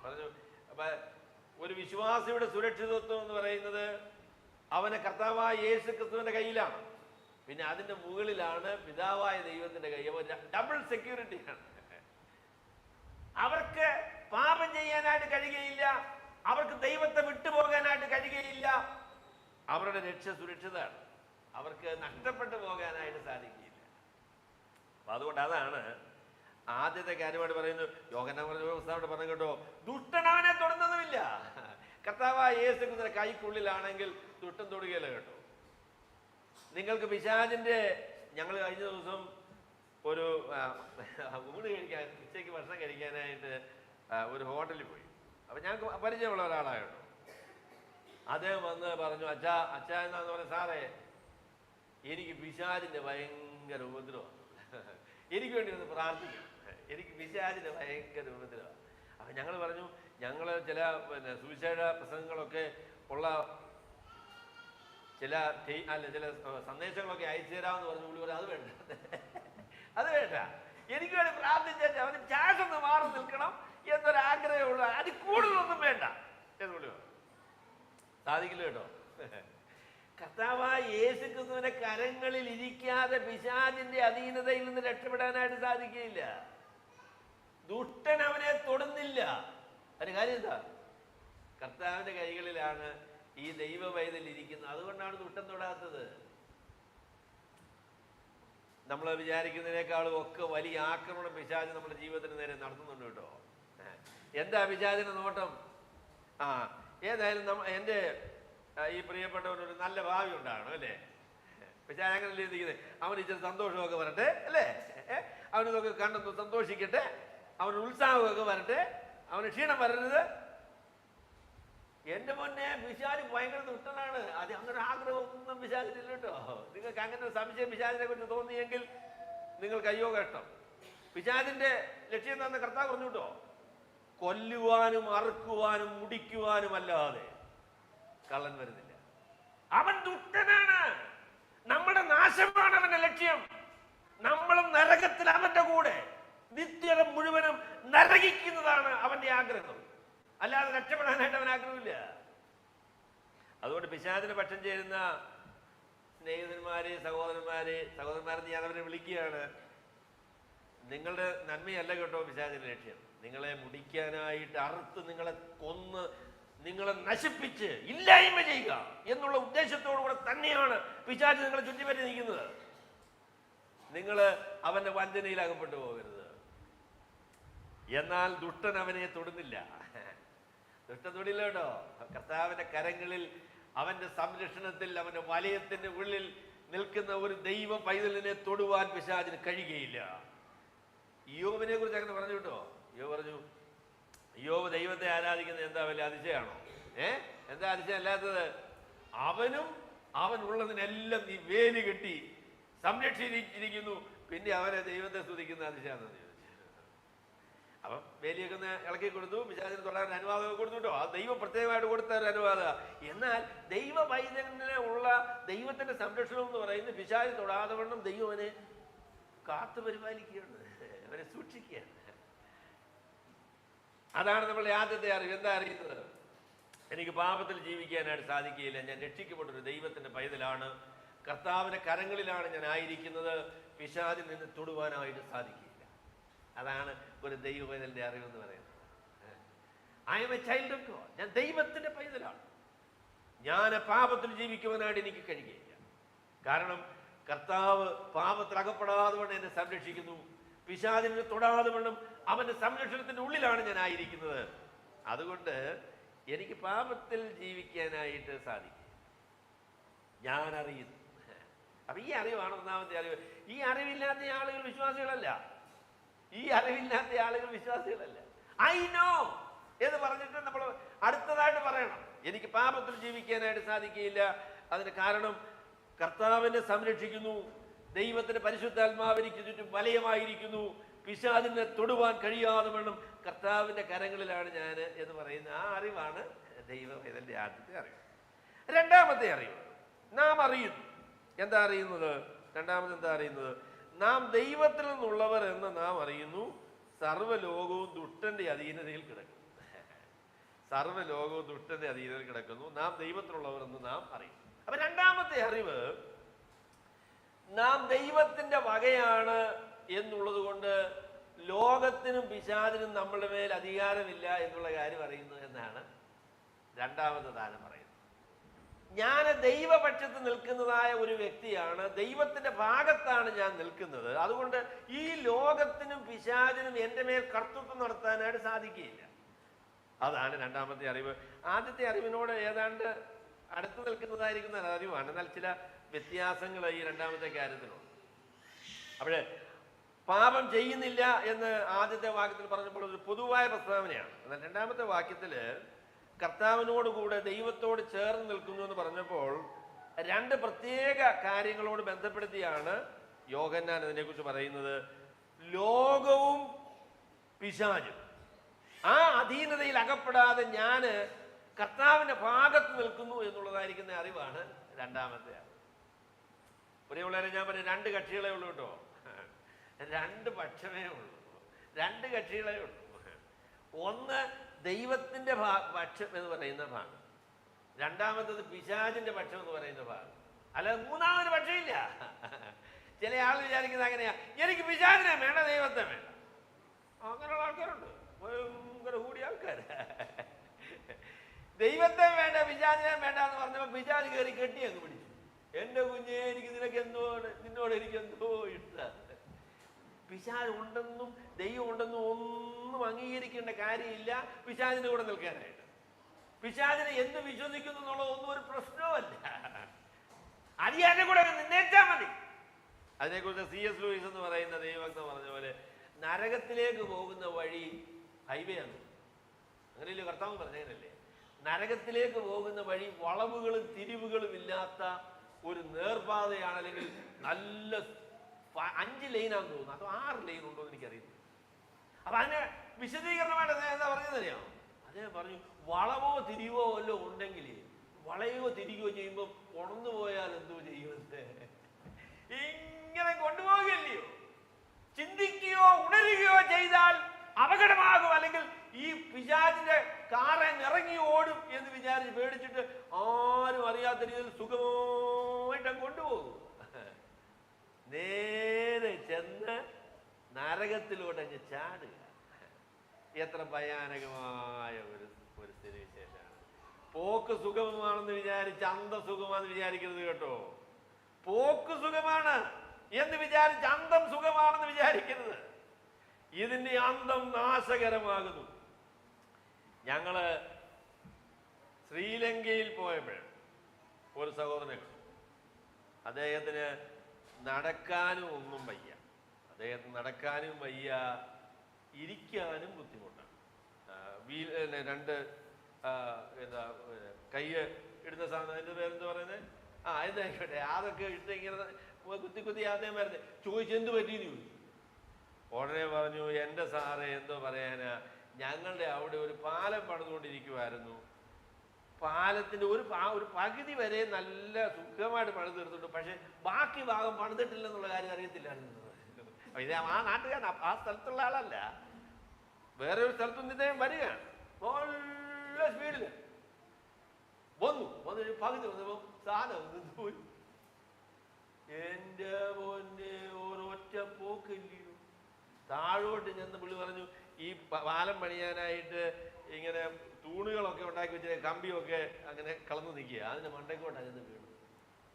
പറഞ്ഞു, അപ്പൊ ഒരു വിശ്വാസിയുടെ സുരക്ഷിതത്വം എന്ന് പറയുന്നത് അവനെ കർത്താവായ യേശു ക്രിസ്തുവിന്റെ കയ്യിലാണ്, പിന്നെ അതിന്റെ മുകളിലാണ് പിതാവായ ദൈവത്തിന്റെ കൈ. ഡബിൾ സെക്യൂരിറ്റിയാണ്. അവർക്ക് പാപം ചെയ്യാനായിട്ട് കഴിയുകയില്ല, അവർക്ക് ദൈവത്തെ വിട്ടുപോകാനായിട്ട് കഴിയുകയില്ല, അവരുടെ രക്ഷ സുരക്ഷിതമാണ്, അവർക്ക് നഷ്ടപ്പെട്ടു പോകാനായിട്ട് സാധിക്കില്ല. അപ്പൊ അതുകൊണ്ട് അതാണ് ആദ്യത്തെ കാര്യമായിട്ട് പറയുന്നു. യോഹന്നാൻ പറഞ്ഞു കേട്ടോ, ദുഷ്ടനവനെ തൊടുന്നതുമില്ല. കർത്താവായ യേശു ക്രിസ്തുവിന്റെ കൈക്കുള്ളിലാണെങ്കിൽ ദുഷ്ടൻ തൊടുകയില്ല കേട്ടോ. നിങ്ങൾക്ക് പിശാചിന്റെ, ഞങ്ങൾ കഴിഞ്ഞ ദിവസം ഒരു ഊണ് കഴിക്കാൻ, ഉച്ചയ്ക്ക് ഭക്ഷണം കഴിക്കാനായിട്ട് ഒരു ഹോട്ടലിൽ പോയി. അപ്പൊ ഞങ്ങൾക്ക് പരിചയമുള്ള ഒരാളായിരുന്നു. അദ്ദേഹം വന്ന് പറഞ്ഞു, അച്ഛാ എന്നാന്ന് പറഞ്ഞ, സാറേ എനിക്ക് പിശാചിന്റെ ഭയങ്കര ഉപദ്രവമാണ്, എനിക്ക് വേണ്ടി ഒന്ന് പ്രാർത്ഥിക്കണം, എനിക്ക് പിശാചിന്റെ ഭയങ്കര ഉപദ്രവമാണ്. അപ്പൊ ഞങ്ങൾ പറഞ്ഞു, ഞങ്ങൾ ചില സുവിശേഷ പ്രസംഗങ്ങളൊക്കെ ഉള്ള ചില സന്ദേശങ്ങളൊക്കെ അയച്ചു തരാമെന്ന് പറഞ്ഞു. പുള്ളി പറഞ്ഞു, അത് വേണ്ട, അത് വേണ്ട, എനിക്ക് വേണ്ടി പ്രാർത്ഥിച്ചാൽ അവന് ചാഷൊന്ന് മാറി നിൽക്കണം എന്നൊരാഗ്രഹമുള്ള, അതിൽ കൂടുതലൊന്നും വേണ്ട എന്ന് പുള്ളി പറഞ്ഞു. സാധിക്കില്ല കേട്ടോ. കർത്താവായ യേശു ക്രിസ്തുവിന്റെ കരങ്ങളിൽ ഇരിക്കാതെ പിശാചിന്റെ അധീനതയിൽ നിന്ന് രക്ഷപ്പെടാനായിട്ട് സാധിക്കുകയില്ല. ദുഷ്ടൻ അവനെ തൊടുന്നില്ല. അതിന് കാര്യം എന്താ? കർത്താവിന്റെ കൈകളിലാണ് ഈ ദൈവ പൈതൽ ഇരിക്കുന്നത്. അതുകൊണ്ടാണ് ദുഷ്ടൻ തൊടാത്തത്. നമ്മൾ വിചാരിക്കുന്നതിനേക്കാളും ഒക്കെ വലിയ ആക്രമണം പിശാച് നമ്മുടെ ജീവിതത്തിന് നേരെ നടത്തുന്നുണ്ട് കേട്ടോ. എന്താ പിശാചിന്റെ നോട്ടം? ഏതായാലും എൻ്റെ ഈ പ്രിയപ്പെട്ടവനൊരു നല്ല ഭാവി ഉണ്ടാകണം അല്ലേ? പിശാച് അങ്ങനെ ചിന്തിക്കുന്നത്. അവന് ഇച്ചിരി സന്തോഷമൊക്കെ വരട്ടെ അല്ലേ, അവനിതൊക്കെ കണ്ടൊന്ന് സന്തോഷിക്കട്ടെ, അവന് ഉത്സാഹമൊക്കെ വരട്ടെ, അവന് ക്ഷീണം വരരുത്. എന്റെ മുന്നേ പിശാച് ഭയങ്കര ദുഷ്ടനാണ്, അത് അങ്ങനെ ആഗ്രഹമൊന്നും പിശാചിനില്ല കേട്ടോ. നിങ്ങൾക്ക് അങ്ങനെ സംശയം പിശാചിനെ കുറിച്ച് തോന്നിയെങ്കിൽ നിങ്ങൾക്ക് അയ്യോ കഷ്ടം. പിശാചിന്റെ ലക്ഷ്യം എന്താണെന്ന് കർത്താവ് പറഞ്ഞു കേട്ടോ. കൊല്ലുവാനും അറുക്കുവാനും മുടിക്കുവാനും അല്ലാതെ കള്ളൻ വരുന്നില്ല. അവൻ ദുഷ്ടനാണ്, നമ്മുടെ നാശമാണ് അവന്റെ ലക്ഷ്യം. നമ്മളും നരകത്തിൽ അവന്റെ കൂടെ നിത്യത മുഴുവനും നരകിക്കുന്നതാണ് അവന്റെ ആഗ്രഹം, അല്ലാതെ രക്ഷപ്പെടാനായിട്ട് അവൻ ആഗ്രഹമില്ല. അതുകൊണ്ട് പിശാചിന് പക്ഷം ചേരുന്ന സ്നേഹിതന്മാരെ, സഹോദരന്മാരെന്ന് ഞാൻ അവരെ വിളിക്കുകയാണ്. നിങ്ങളുടെ നന്മയല്ല കേട്ടോ പിശാചിന്റെ ലക്ഷ്യം. നിങ്ങളെ മുടിക്കാനായിട്ട് അറുത്ത് നിങ്ങളെ കൊന്ന് നിങ്ങളെ നശിപ്പിച്ച് ഇല്ലായ്മ ചെയ്യുക എന്നുള്ള ഉദ്ദേശത്തോടു കൂടെ തന്നെയാണ് പിശാച് നിങ്ങളെ ചുറ്റിപ്പറ്റി നിൽക്കുന്നത്. നിങ്ങൾ അവന്റെ വഞ്ചനയിൽ അകപ്പെട്ടു പോകരുത്. എന്നാൽ ദുഷ്ടൻ അവനെ തൊടുന്നില്ല. ദുഷ്ടൻ തൊടില്ല കേട്ടോ. കർത്താവിന്റെ കരങ്ങളിൽ, അവന്റെ സംരക്ഷണത്തിൽ, അവന്റെ വലയത്തിന്റെ ഉള്ളിൽ നിൽക്കുന്ന ഒരു ദൈവ പൈതലിനെ തൊടുവാൻ പിശാചിന് കഴിയുകയില്ല. യോബിനെ കുറിച്ച് അങ്ങനെ പറഞ്ഞു കേട്ടോ. യോബ് പറഞ്ഞു, യോബ് ദൈവത്തെ ആരാധിക്കുന്നത് എന്താ വലിയ അതിശയാണോ? എന്താ അതിശയം അല്ലാത്തത്? അവനുള്ളതിനെല്ലാം നീ വേലി കെട്ടി സംരക്ഷിച്ചിരിക്കുന്നു, പിന്നെ അവനെ ദൈവത്തെ സ്തുതിക്കുന്ന അതിശയാണെന്ന് ചോദിച്ചു. അപ്പം വേലിയൊക്കെ ഒന്ന് ഇളക്കി കൊടുത്തു, പിശാചിന് തൊടാൻ അനുവാദം കൊടുത്തു കേട്ടോ. ആ ദൈവം പ്രത്യേകമായിട്ട് കൊടുത്ത ഒരു അനുവാദം. എന്നാൽ ദൈവ പൈതലിനെ ഉള്ള ദൈവത്തിന്റെ സംരക്ഷണം എന്ന് പറയുന്നത് പിശാചിന് തൊടാതെ വണ്ണം ദൈവം അവനെ കാത്തു പരിപാലിക്കുകയാണ്, അവനെ സൂക്ഷിക്കുകയാണ്. അതാണ് നമ്മളുടെ ആദ്യത്തെ അറിവ്. എന്താ അറിയുന്നത്? എനിക്ക് പാപത്തിൽ ജീവിക്കാനായിട്ട് സാധിക്കുകയില്ല, ഞാൻ രക്ഷിക്കപ്പെട്ടൊരു ദൈവത്തിന്റെ പൈതലാണ്, കർത്താവിന്റെ കരങ്ങളിലാണ് ഞാൻ ആയിരിക്കുന്നത്, പിശാചിൽ നിന്ന് തൊടുവാനായിട്ട് സാധിക്കില്ല. അതാണ് ഒരു ദൈവ പൈതലിന്റെ അറിവെന്ന് പറയുന്നത്. I M A child of God, ഞാൻ ദൈവത്തിന്റെ പൈതലാണ്. ഞാൻ പാപത്തിൽ ജീവിക്കുവാനായിട്ട് എനിക്ക് കഴിയുകയില്ല. കാരണം കർത്താവ് പാപത്തിൽ അകപ്പെടാതെ വണ്ണം എന്നെ സംരക്ഷിക്കുന്നു, പിശാചിനെ തൊടാതെ വണ്ണം അവന്റെ സംരക്ഷണത്തിന്റെ ഉള്ളിലാണ് ഞാൻ ആയിരിക്കുന്നത്. അതുകൊണ്ട് എനിക്ക് പാപത്തിൽ ജീവിക്കാനായിട്ട് സാധിക്കും. ഞാൻ അറിയുന്നു. അപ്പൊ ഈ അറിവാണ് ഒന്നാമത്തെ അറിവ്. ഈ അറിവില്ലാത്ത ആളുകൾ വിശ്വാസികളല്ല. ഐ നോ എന്ന് പറഞ്ഞിട്ട് നമ്മൾ അടുത്തതായിട്ട് പറയണം, എനിക്ക് പാപത്തിൽ ജീവിക്കാനായിട്ട് സാധിക്കുകയില്ല. അതിന് കാരണം കർത്താവിനെ സംരക്ഷിക്കുന്നു, ദൈവത്തിന്റെ പരിശുദ്ധാത്മാവിനിക്ക് ചുറ്റും വലയമായിരിക്കുന്നു, പിശാചിനെ തൊടുവാൻ കഴിയാതെ വേണം കർത്താവിന്റെ കരങ്ങളിലാണ് ഞാൻ എന്ന് പറയുന്ന ആ അറിവാണ് ദൈവവേദന്റെ ആദ്യത്തെ അറിവ്. രണ്ടാമത്തെ അറിവ് നാം അറിയുന്നു. എന്താ അറിയുന്നത്? രണ്ടാമത് എന്താ അറിയുന്നത്? നാം ദൈവത്തിൽ നിന്നുള്ളവർ എന്ന് നാം അറിയുന്നു, സർവ്വലോകവും ദുഷ്ടന്റെ അധീനതയിൽ കിടക്കുന്നു. സർവ്വലോകവും ദുഷ്ടന്റെ അധീനതയിൽ കിടക്കുന്നു, നാം ദൈവത്തിലുള്ളവർ എന്ന് നാം അറിയും. അപ്പൊ രണ്ടാമത്തെ അറിവ്, നാം ദൈവത്തിന്റെ വകയാണ് എന്നുള്ളത് കൊണ്ട് ലോകത്തിനും പിശാചിനും നമ്മളുടെ മേൽ അധികാരമില്ല എന്നുള്ള കാര്യം അറിയുന്നു എന്നാണ് രണ്ടാമത്തെ ദാനം പറയുന്നത്. ഞാൻ ദൈവപക്ഷത്ത് നിൽക്കുന്നതായ ഒരു വ്യക്തിയാണ്, ദൈവത്തിന്റെ ഭാഗത്താണ് ഞാൻ നിൽക്കുന്നത്. അതുകൊണ്ട് ഈ ലോകത്തിനും പിശാചിനും എൻ്റെ മേൽ കർത്തൃത്വം നടത്താനായിട്ട് സാധിക്കുകയില്ല. അതാണ് രണ്ടാമത്തെ അറിവ്. ആദ്യത്തെ അറിവിനോട് ഏതാണ്ട് അടുത്ത് നിൽക്കുന്നതായിരിക്കുന്ന അറിവാണ്, എന്നാൽ ചില വ്യത്യാസങ്ങൾ ഈ രണ്ടാമത്തെ കാര്യത്തിലുണ്ട്. അപ്പോഴേ പാപം ചെയ്യുന്നില്ല എന്ന് ആദ്യത്തെ വാക്യത്തിൽ പറഞ്ഞപ്പോൾ ഒരു പൊതുവായ പ്രസ്താവനയാണ്. എന്നാൽ രണ്ടാമത്തെ വാക്യത്തിൽ കർത്താവിനോടുകൂടെ ദൈവത്തോട് ചേർന്ന് നിൽക്കുന്നു എന്ന് പറഞ്ഞപ്പോൾ രണ്ട് പ്രത്യേക കാര്യങ്ങളോട് ബന്ധപ്പെടുത്തിയാണ് യോഹന്നാൻ അതിനെക്കുറിച്ച് പറയുന്നത്. ലോകവും പിശാചും ആ അധീനതയിൽ അകപ്പെടാതെ ഞാൻ കർത്താവിന്റെ ഭാഗത്ത് നിൽക്കുന്നു എന്നുള്ളതായിരിക്കുന്ന അറിവാണ് രണ്ടാമത്തെ അറിവ്. പ്രിയമുള്ളവരെ, ഞാൻ പറഞ്ഞ രണ്ട് കക്ഷികളെ ഉള്ളൂ കേട്ടോ, രണ്ട് പക്ഷമേ ഉള്ളൂ, രണ്ട് കക്ഷികളെ ഉള്ളൂ. ഒന്ന് ദൈവത്തിന്റെ പക്ഷം എന്ന് പറയുന്ന ഭാഗം, രണ്ടാമത്തത് പിശാചിന്റെ പക്ഷം എന്ന് പറയുന്ന ഭാഗം. അല്ലാതെ മൂന്നാമതൊരു പക്ഷമില്ല. ചില ആൾ വിചാരിക്കുന്നത് അങ്ങനെയാ, എനിക്ക് പിശാചിനെ വേണ്ട, ദൈവത്തെ വേണ്ട. അങ്ങനെയുള്ള ആൾക്കാരുണ്ട്, ഭയങ്കര കൂടിയ ആൾക്കാർ. ദൈവത്തെ വേണ്ട, പിശാചിനെ വേണ്ട എന്ന് പറഞ്ഞപ്പോൾ പിശാച് കയറി കെട്ടി അങ്ങ് പിടിച്ചു. എന്റെ കുഞ്ഞെ എനിക്ക് നിനക്ക് നിന്നോട് എനിക്ക് എന്തോ ഇഷ്ടമാണ്. പിശാച് ഉണ്ടെന്നും ദൈവം ഉണ്ടെന്നും ഒന്നും അംഗീകരിക്കേണ്ട കാര്യമില്ല പിശാചിന്റെ കൂടെ നിൽക്കാനായിട്ട്. പിശാചിനെ എന്ത് വിശ്വസിക്കുന്നു എന്നുള്ളതൊന്നും ഒരു പ്രശ്നവുമല്ല. അതിന്റെ കൂടെ നിന്നേച്ചാൽ മതി. അതിനെക്കുറിച്ച് C.S. ലൂയിസ് എന്ന് പറയുന്ന ദൈവഭക്തൻ പറഞ്ഞ പോലെ നരകത്തിലേക്ക് പോകുന്ന വഴി ഹൈവേ ആണ്. അങ്ങനെയല്ലേ കർത്താവ് പറഞ്ഞതല്ലേ? നരകത്തിലേക്ക് പോകുന്ന വഴി വളവുകളും തിരിവുകളും ഇല്ലാത്ത ഒരു നേർപാതയാണ്. അല്ലെങ്കിൽ നല്ല 5 ലൈനാന്ന് തോന്നുന്നു, അതോ 6 ലൈൻ ഉണ്ടോ എന്ന് എനിക്കറിയില്ല. അപ്പൊ അതിന് വിശദീകരണമായിട്ട് എന്താ പറഞ്ഞതറിയാമോ? അദ്ദേഹം പറഞ്ഞു, വളവോ തിരിവോ വല്ലോ ഉണ്ടെങ്കിൽ വളയോ തിരികയോ ചെയ്യുമ്പോൾ ഉണർന്നു പോയാൽ എന്തോ ചെയ്യുമെന്ന് ഇങ്ങനെ കൊണ്ടുപോകില്ലയോ? ചിന്തിക്കുകയോ ഉണരുകയോ ചെയ്താൽ അപകടമാകും. അല്ലെങ്കിൽ ഈ പിശാചിന്റെ കാറൻ ഇറങ്ങി ഓടും എന്ന് വിചാരിച്ച് പേടിച്ചിട്ട് ആരും അറിയാത്ത രീതിയിൽ സുഖമായിട്ട് കൊണ്ടുപോകും. നേരെ ചെന്ന് നരകത്തിലോട്ടങ്ങ് ചാടുക. എത്ര ഭയാനകമായ ഒരു സ്ഥിതിവിശേഷമാണ്. പോക്ക് സുഖമാണെന്ന് വിചാരിച്ച് അന്തസുഖമാണെന്ന് വിചാരിക്കരുത് കേട്ടോ. പോക്ക് സുഖമാണ് എന്ന് വിചാരിച്ച് അന്തം സുഖമാണെന്ന് വിചാരിക്കരുത്. ഇതിന്റെ അന്തം നാശകരമാകുന്നു. ഞങ്ങള് ശ്രീലങ്കയിൽ പോയപ്പോൾ ഒരു സഹോദരനെ കണ്ടു. അദ്ദേഹത്തിന് നടക്കാനും ഒന്നും വയ്യ. അദ്ദേഹത്തിന് നടക്കാനും വയ്യ, ഇരിക്കാനും ബുദ്ധിമുട്ടാണ്. രണ്ട് കൈ ഇടുന്ന സാധനം, അതിന്റെ പേരെന്ത് പറയുന്നത്? എന്തായിക്കോട്ടെ, അതൊക്കെ ഇട്ട് ഇങ്ങനെ കുത്തി അദ്ദേഹം വരുന്നത്. ചോദിച്ചു എന്ത് പറ്റിയെന്ന് ചോദിച്ചു. ഉടനെ പറഞ്ഞു, എൻ്റെ സാറേ എന്തോ പറയാനാ, ഞങ്ങളുടെ അവിടെ ഒരു പാലം പണിതുകൊണ്ടിരിക്കുമായിരുന്നു. പാലത്തിന്റെ ഒരു പകുതി വരെ നല്ല സുഖമായിട്ട് പണിത് തീർത്തിട്ടു, പക്ഷെ ബാക്കി ഭാഗം പണിതിട്ടില്ലെന്നുള്ള കാര്യം അറിയത്തില്ലായിരുന്നു. ഇത് ആ നാട്ടുകാരൻ, ആ സ്ഥലത്തുള്ള ആളല്ല, വേറെ ഒരു സ്ഥലത്തുനിന്ന് ഇദ്ദേഹം വരികയാണ്. നല്ല സ്പീഡില് വന്നു പകുതി വന്നപ്പോ സാധനം പോയി. എന്റെ പൊന്നെ, ഒരൊറ്റ പോക്കില്ലയോ. താഴോട്ട് ചെന്ന് പുള്ളി പറഞ്ഞു, ഈ പാലം പണിയാനായിട്ട് ഇങ്ങനെ തൂണുകളൊക്കെ ഉണ്ടാക്കി വെച്ച കമ്പിയൊക്കെ അങ്ങനെ കളന്നു നിൽക്കുക, അതിന്റെ മണ്ടയ്ക്കോട്ടാണ് ചെന്ന് വീണു.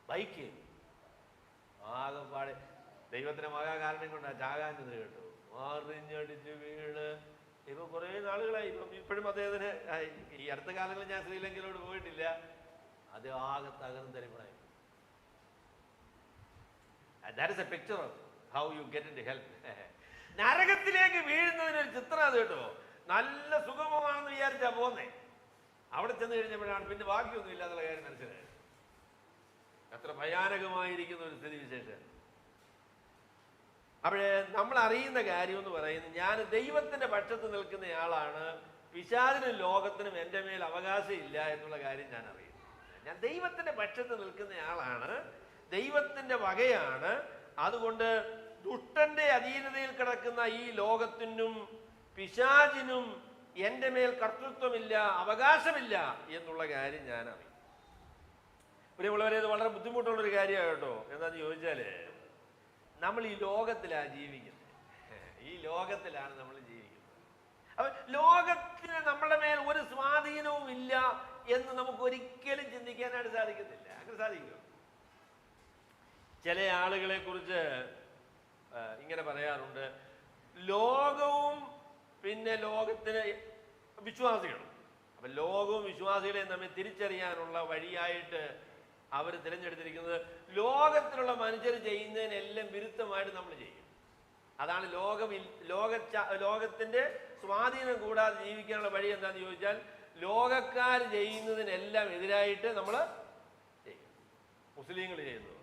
ബൈക്ക് ആകെപ്പാടെ ദൈവത്തിന്റെ മഹാകാരണം കൊണ്ടാ ചാകാൻ ചെന്ന് കേട്ടു. മറിഞ്ഞടിച്ച് വീണ് ഇപ്പൊ കുറെ നാളുകളായി. ഇപ്പോഴും അദ്ദേഹത്തിന്, ഈ അടുത്ത കാലങ്ങളിൽ ഞാൻ ശ്രീലങ്കയിലോട്ട് പോയിട്ടില്ല, അത് ആകെ തകർന്ന് തരിപ്പണായി. That is a picture of how you get into hell. നരകത്തിലേക്ക് വീഴുന്നതിനൊരു ചിത്രം അത് കേട്ടോ. നല്ല സുഗമമാണെന്ന് വിചാരിച്ചാ പോന്നേ. അവിടെ ചെന്ന് കഴിഞ്ഞപ്പോഴാണ് പിന്നെ ബാക്കിയൊന്നും ഇല്ലാന്നുള്ള കാര്യം മനസ്സിലായത്. അത്ര ഭയാനകമായിരിക്കുന്ന ഒരു സ്ഥിതിവിശേഷം. അപ്പോഴേ നമ്മൾ അറിയുന്ന കാര്യം എന്ന് പറയുന്നത്, ഞാൻ ദൈവത്തിന്റെ പക്ഷത്ത് നിൽക്കുന്നയാളാണ്, പിശാചിനും ലോകത്തിനും എൻ്റെ മേൽ അവകാശം ഇല്ല എന്നുള്ള കാര്യം ഞാൻ അറിയുന്നു. ഞാൻ ദൈവത്തിന്റെ പക്ഷത്ത് നിൽക്കുന്നയാളാണ്, ദൈവത്തിന്റെ വകയാണ്. അതുകൊണ്ട് ദുഷ്ടന്റെ അധീനതയിൽ കിടക്കുന്ന ഈ ലോകത്തിനും പിശാചിനും എൻ്റെ മേൽ കർത്തൃത്വമില്ല, അവകാശമില്ല എന്നുള്ള കാര്യം ഞാൻ അറിയും. പ്രിയമുള്ളവരെ, ഇത് വളരെ ബുദ്ധിമുട്ടുള്ളൊരു കാര്യമാണ് കേട്ടോ. എന്താന്ന് ചോദിച്ചാല്, നമ്മൾ ഈ ലോകത്തിലാണ് ജീവിക്കുന്നത്. ഈ ലോകത്തിലാണ് നമ്മൾ ജീവിക്കുന്നത്. അപ്പൊ ലോകത്തിന് നമ്മുടെ മേൽ ഒരു സ്വാധീനവും ഇല്ല എന്ന് നമുക്ക് ഒരിക്കലും ചിന്തിക്കാനായിട്ട് സാധിക്കത്തില്ല. അങ്ങനെ സാധിക്കുമോ? ചില ആളുകളെ കുറിച്ച് ഇങ്ങനെ പറയാറുണ്ട്, ലോകവും പിന്നെ ലോകത്തിന് വിശ്വാസികളും. അപ്പൊ ലോകവും വിശ്വാസികളെയും തമ്മിൽ തിരിച്ചറിയാനുള്ള വഴിയായിട്ട് അവർ തിരഞ്ഞെടുത്തിരിക്കുന്നത് ലോകത്തിലുള്ള മനുഷ്യർ ചെയ്യുന്നതിനെല്ലാം വിരുദ്ധമായിട്ട് നമ്മൾ ചെയ്യും. അതാണ് ലോകത്തിന്റെ സ്വാധീനം കൂടാതെ ജീവിക്കാനുള്ള വഴി എന്താണെന്ന് ചോദിച്ചാൽ, ലോകക്കാർ ചെയ്യുന്നതിനെല്ലാം എതിരായിട്ട് നമ്മൾ ചെയ്യും. മുസ്ലിങ്ങൾ ചെയ്യുന്നത്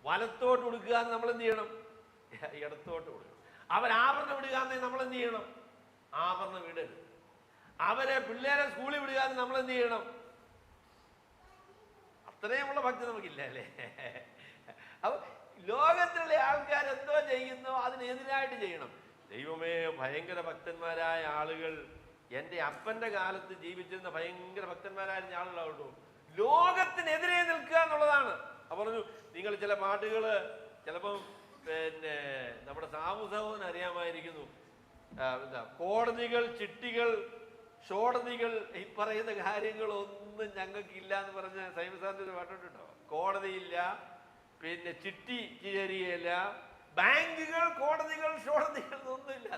വലത്തോട്ട് കൊടുക്കുക എന്ന് നമ്മൾ എന്ത് ചെയ്യണം? ഇടത്തോട്ട് കൊടുക്കണം. അവരാഭരണം വിടുക എന്ന് നമ്മൾ എന്ത് ചെയ്യണം? ആഭരണം വിടരുത്. അവരെ പിള്ളേരെ സ്കൂളിൽ വിടുക എന്ന് നമ്മൾ എന്ത് ചെയ്യണം? അത്രയുമുള്ള ഭക്തി നമുക്കില്ല അല്ലേ? അപ്പൊ ലോകത്തിലുള്ള ആൾക്കാർ എന്തോ ചെയ്യുന്നോ അതിനെതിരായിട്ട് ചെയ്യണം. ദൈവമേ, ഭയങ്കര ഭക്തന്മാരായ ആളുകൾ, എൻ്റെ അപ്പന്റെ കാലത്ത് ജീവിച്ചിരുന്ന ഭയങ്കര ഭക്തന്മാരായിരുന്ന ആളുകളാവട്ടോ, ലോകത്തിനെതിരെ നിൽക്കുക എന്നുള്ളതാണ്. അപ്പൊ പറഞ്ഞു, നിങ്ങൾ ചില പാട്ടുകൾ ചിലപ്പം പിന്നെ നമ്മുടെ സാമൂസഹോദരൻ അറിയാമായിരിക്കുന്നു. കോടതികൾ, ചിട്ടികൾ, ഷോടതികൾ, ഈ പറയുന്ന കാര്യങ്ങളൊന്നും ഞങ്ങൾക്ക് ഇല്ല എന്ന് പറഞ്ഞ സൈമസാറിന്റെ ഒരു പാട്ടുണ്ടോ? കോടതിയില്ല, പിന്നെ ചിട്ടി ചേരിയല്ല, ബാങ്കുകൾ, കോടതികൾ, ഷോടതികൾ ഒന്നുമില്ല.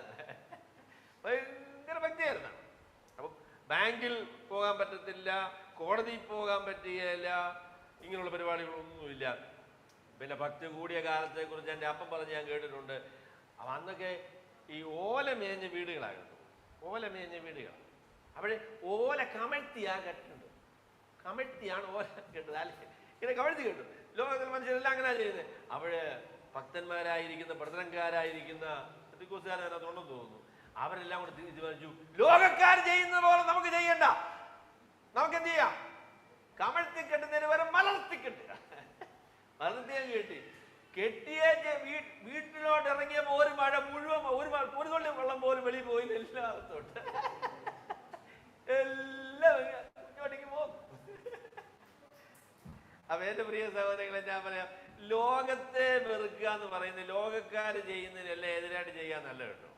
ഭയങ്കര ഭക്തിയായിരുന്നു. അപ്പം ബാങ്കിൽ പോകാൻ പറ്റത്തില്ല, കോടതിയിൽ പോകാൻ പറ്റുകയില്ല, ഇങ്ങനെയുള്ള പരിപാടികളൊന്നുമില്ല. പിന്നെ ഭക്തി കൂടിയ കാലത്തെ കുറിച്ച് എൻ്റെ അപ്പം പറഞ്ഞ് ഞാൻ കേട്ടിട്ടുണ്ട്. അപ്പം അന്നൊക്കെ ഈ ഓല മേഞ്ഞ വീടുകളായിരുന്നു, ഓല മേഞ്ഞ വീടുകൾ. അവിടെ ഓല കമഴ്ത്തിയാ കെട്ടുന്നത്, കമഴ്ത്തിയാണ് ഓല കെട്ടത്. അല്ലെ ഇങ്ങനെ കമഴ്ത്തി കെട്ടും. ലോകത്തിൽ മനുഷ്യരെല്ലാം അങ്ങനെ ചെയ്യുന്നത്. അവിടെ ഭക്തന്മാരായിരിക്കുന്ന, പ്രതനക്കാരായിരിക്കുന്ന തിക്കൂസുകാരനകത്തുണ്ടെന്ന് തോന്നുന്നു, അവരെല്ലാം കൂടെ തീരുമാനിച്ചു, ലോകക്കാർ ചെയ്യുന്ന പോലെ നമുക്ക് ചെയ്യണ്ട, നമുക്ക് എന്ത് ചെയ്യാം, കമഴ്ത്തി കെട്ടുന്നതിന് വരെ മലർത്തി കെട്ടുക. മലർത്തിയാൽ കെട്ടിയ വീട്ടിലോട്ട് ഇറങ്ങിയപ്പോൾ ഒരു മഴ മുഴുവൻ, ഒരു തുള്ളി വെള്ളം പോലും വെളിയിൽ പോയി, എല്ലാത്തോട്ട് എല്ലാം ഇങ്ങോട്ടേക്ക് പോകും. അപ്പൊ എന്റെ പ്രിയ സഹോദരങ്ങളെ ഞാൻ പറയാം, ലോകത്തെ വെറുക്കുക എന്ന് പറയുന്നത് ലോകക്കാര് ചെയ്യുന്നതിനെല്ലാം എതിരായിട്ട് ചെയ്യാന്നല്ല കേട്ടോ.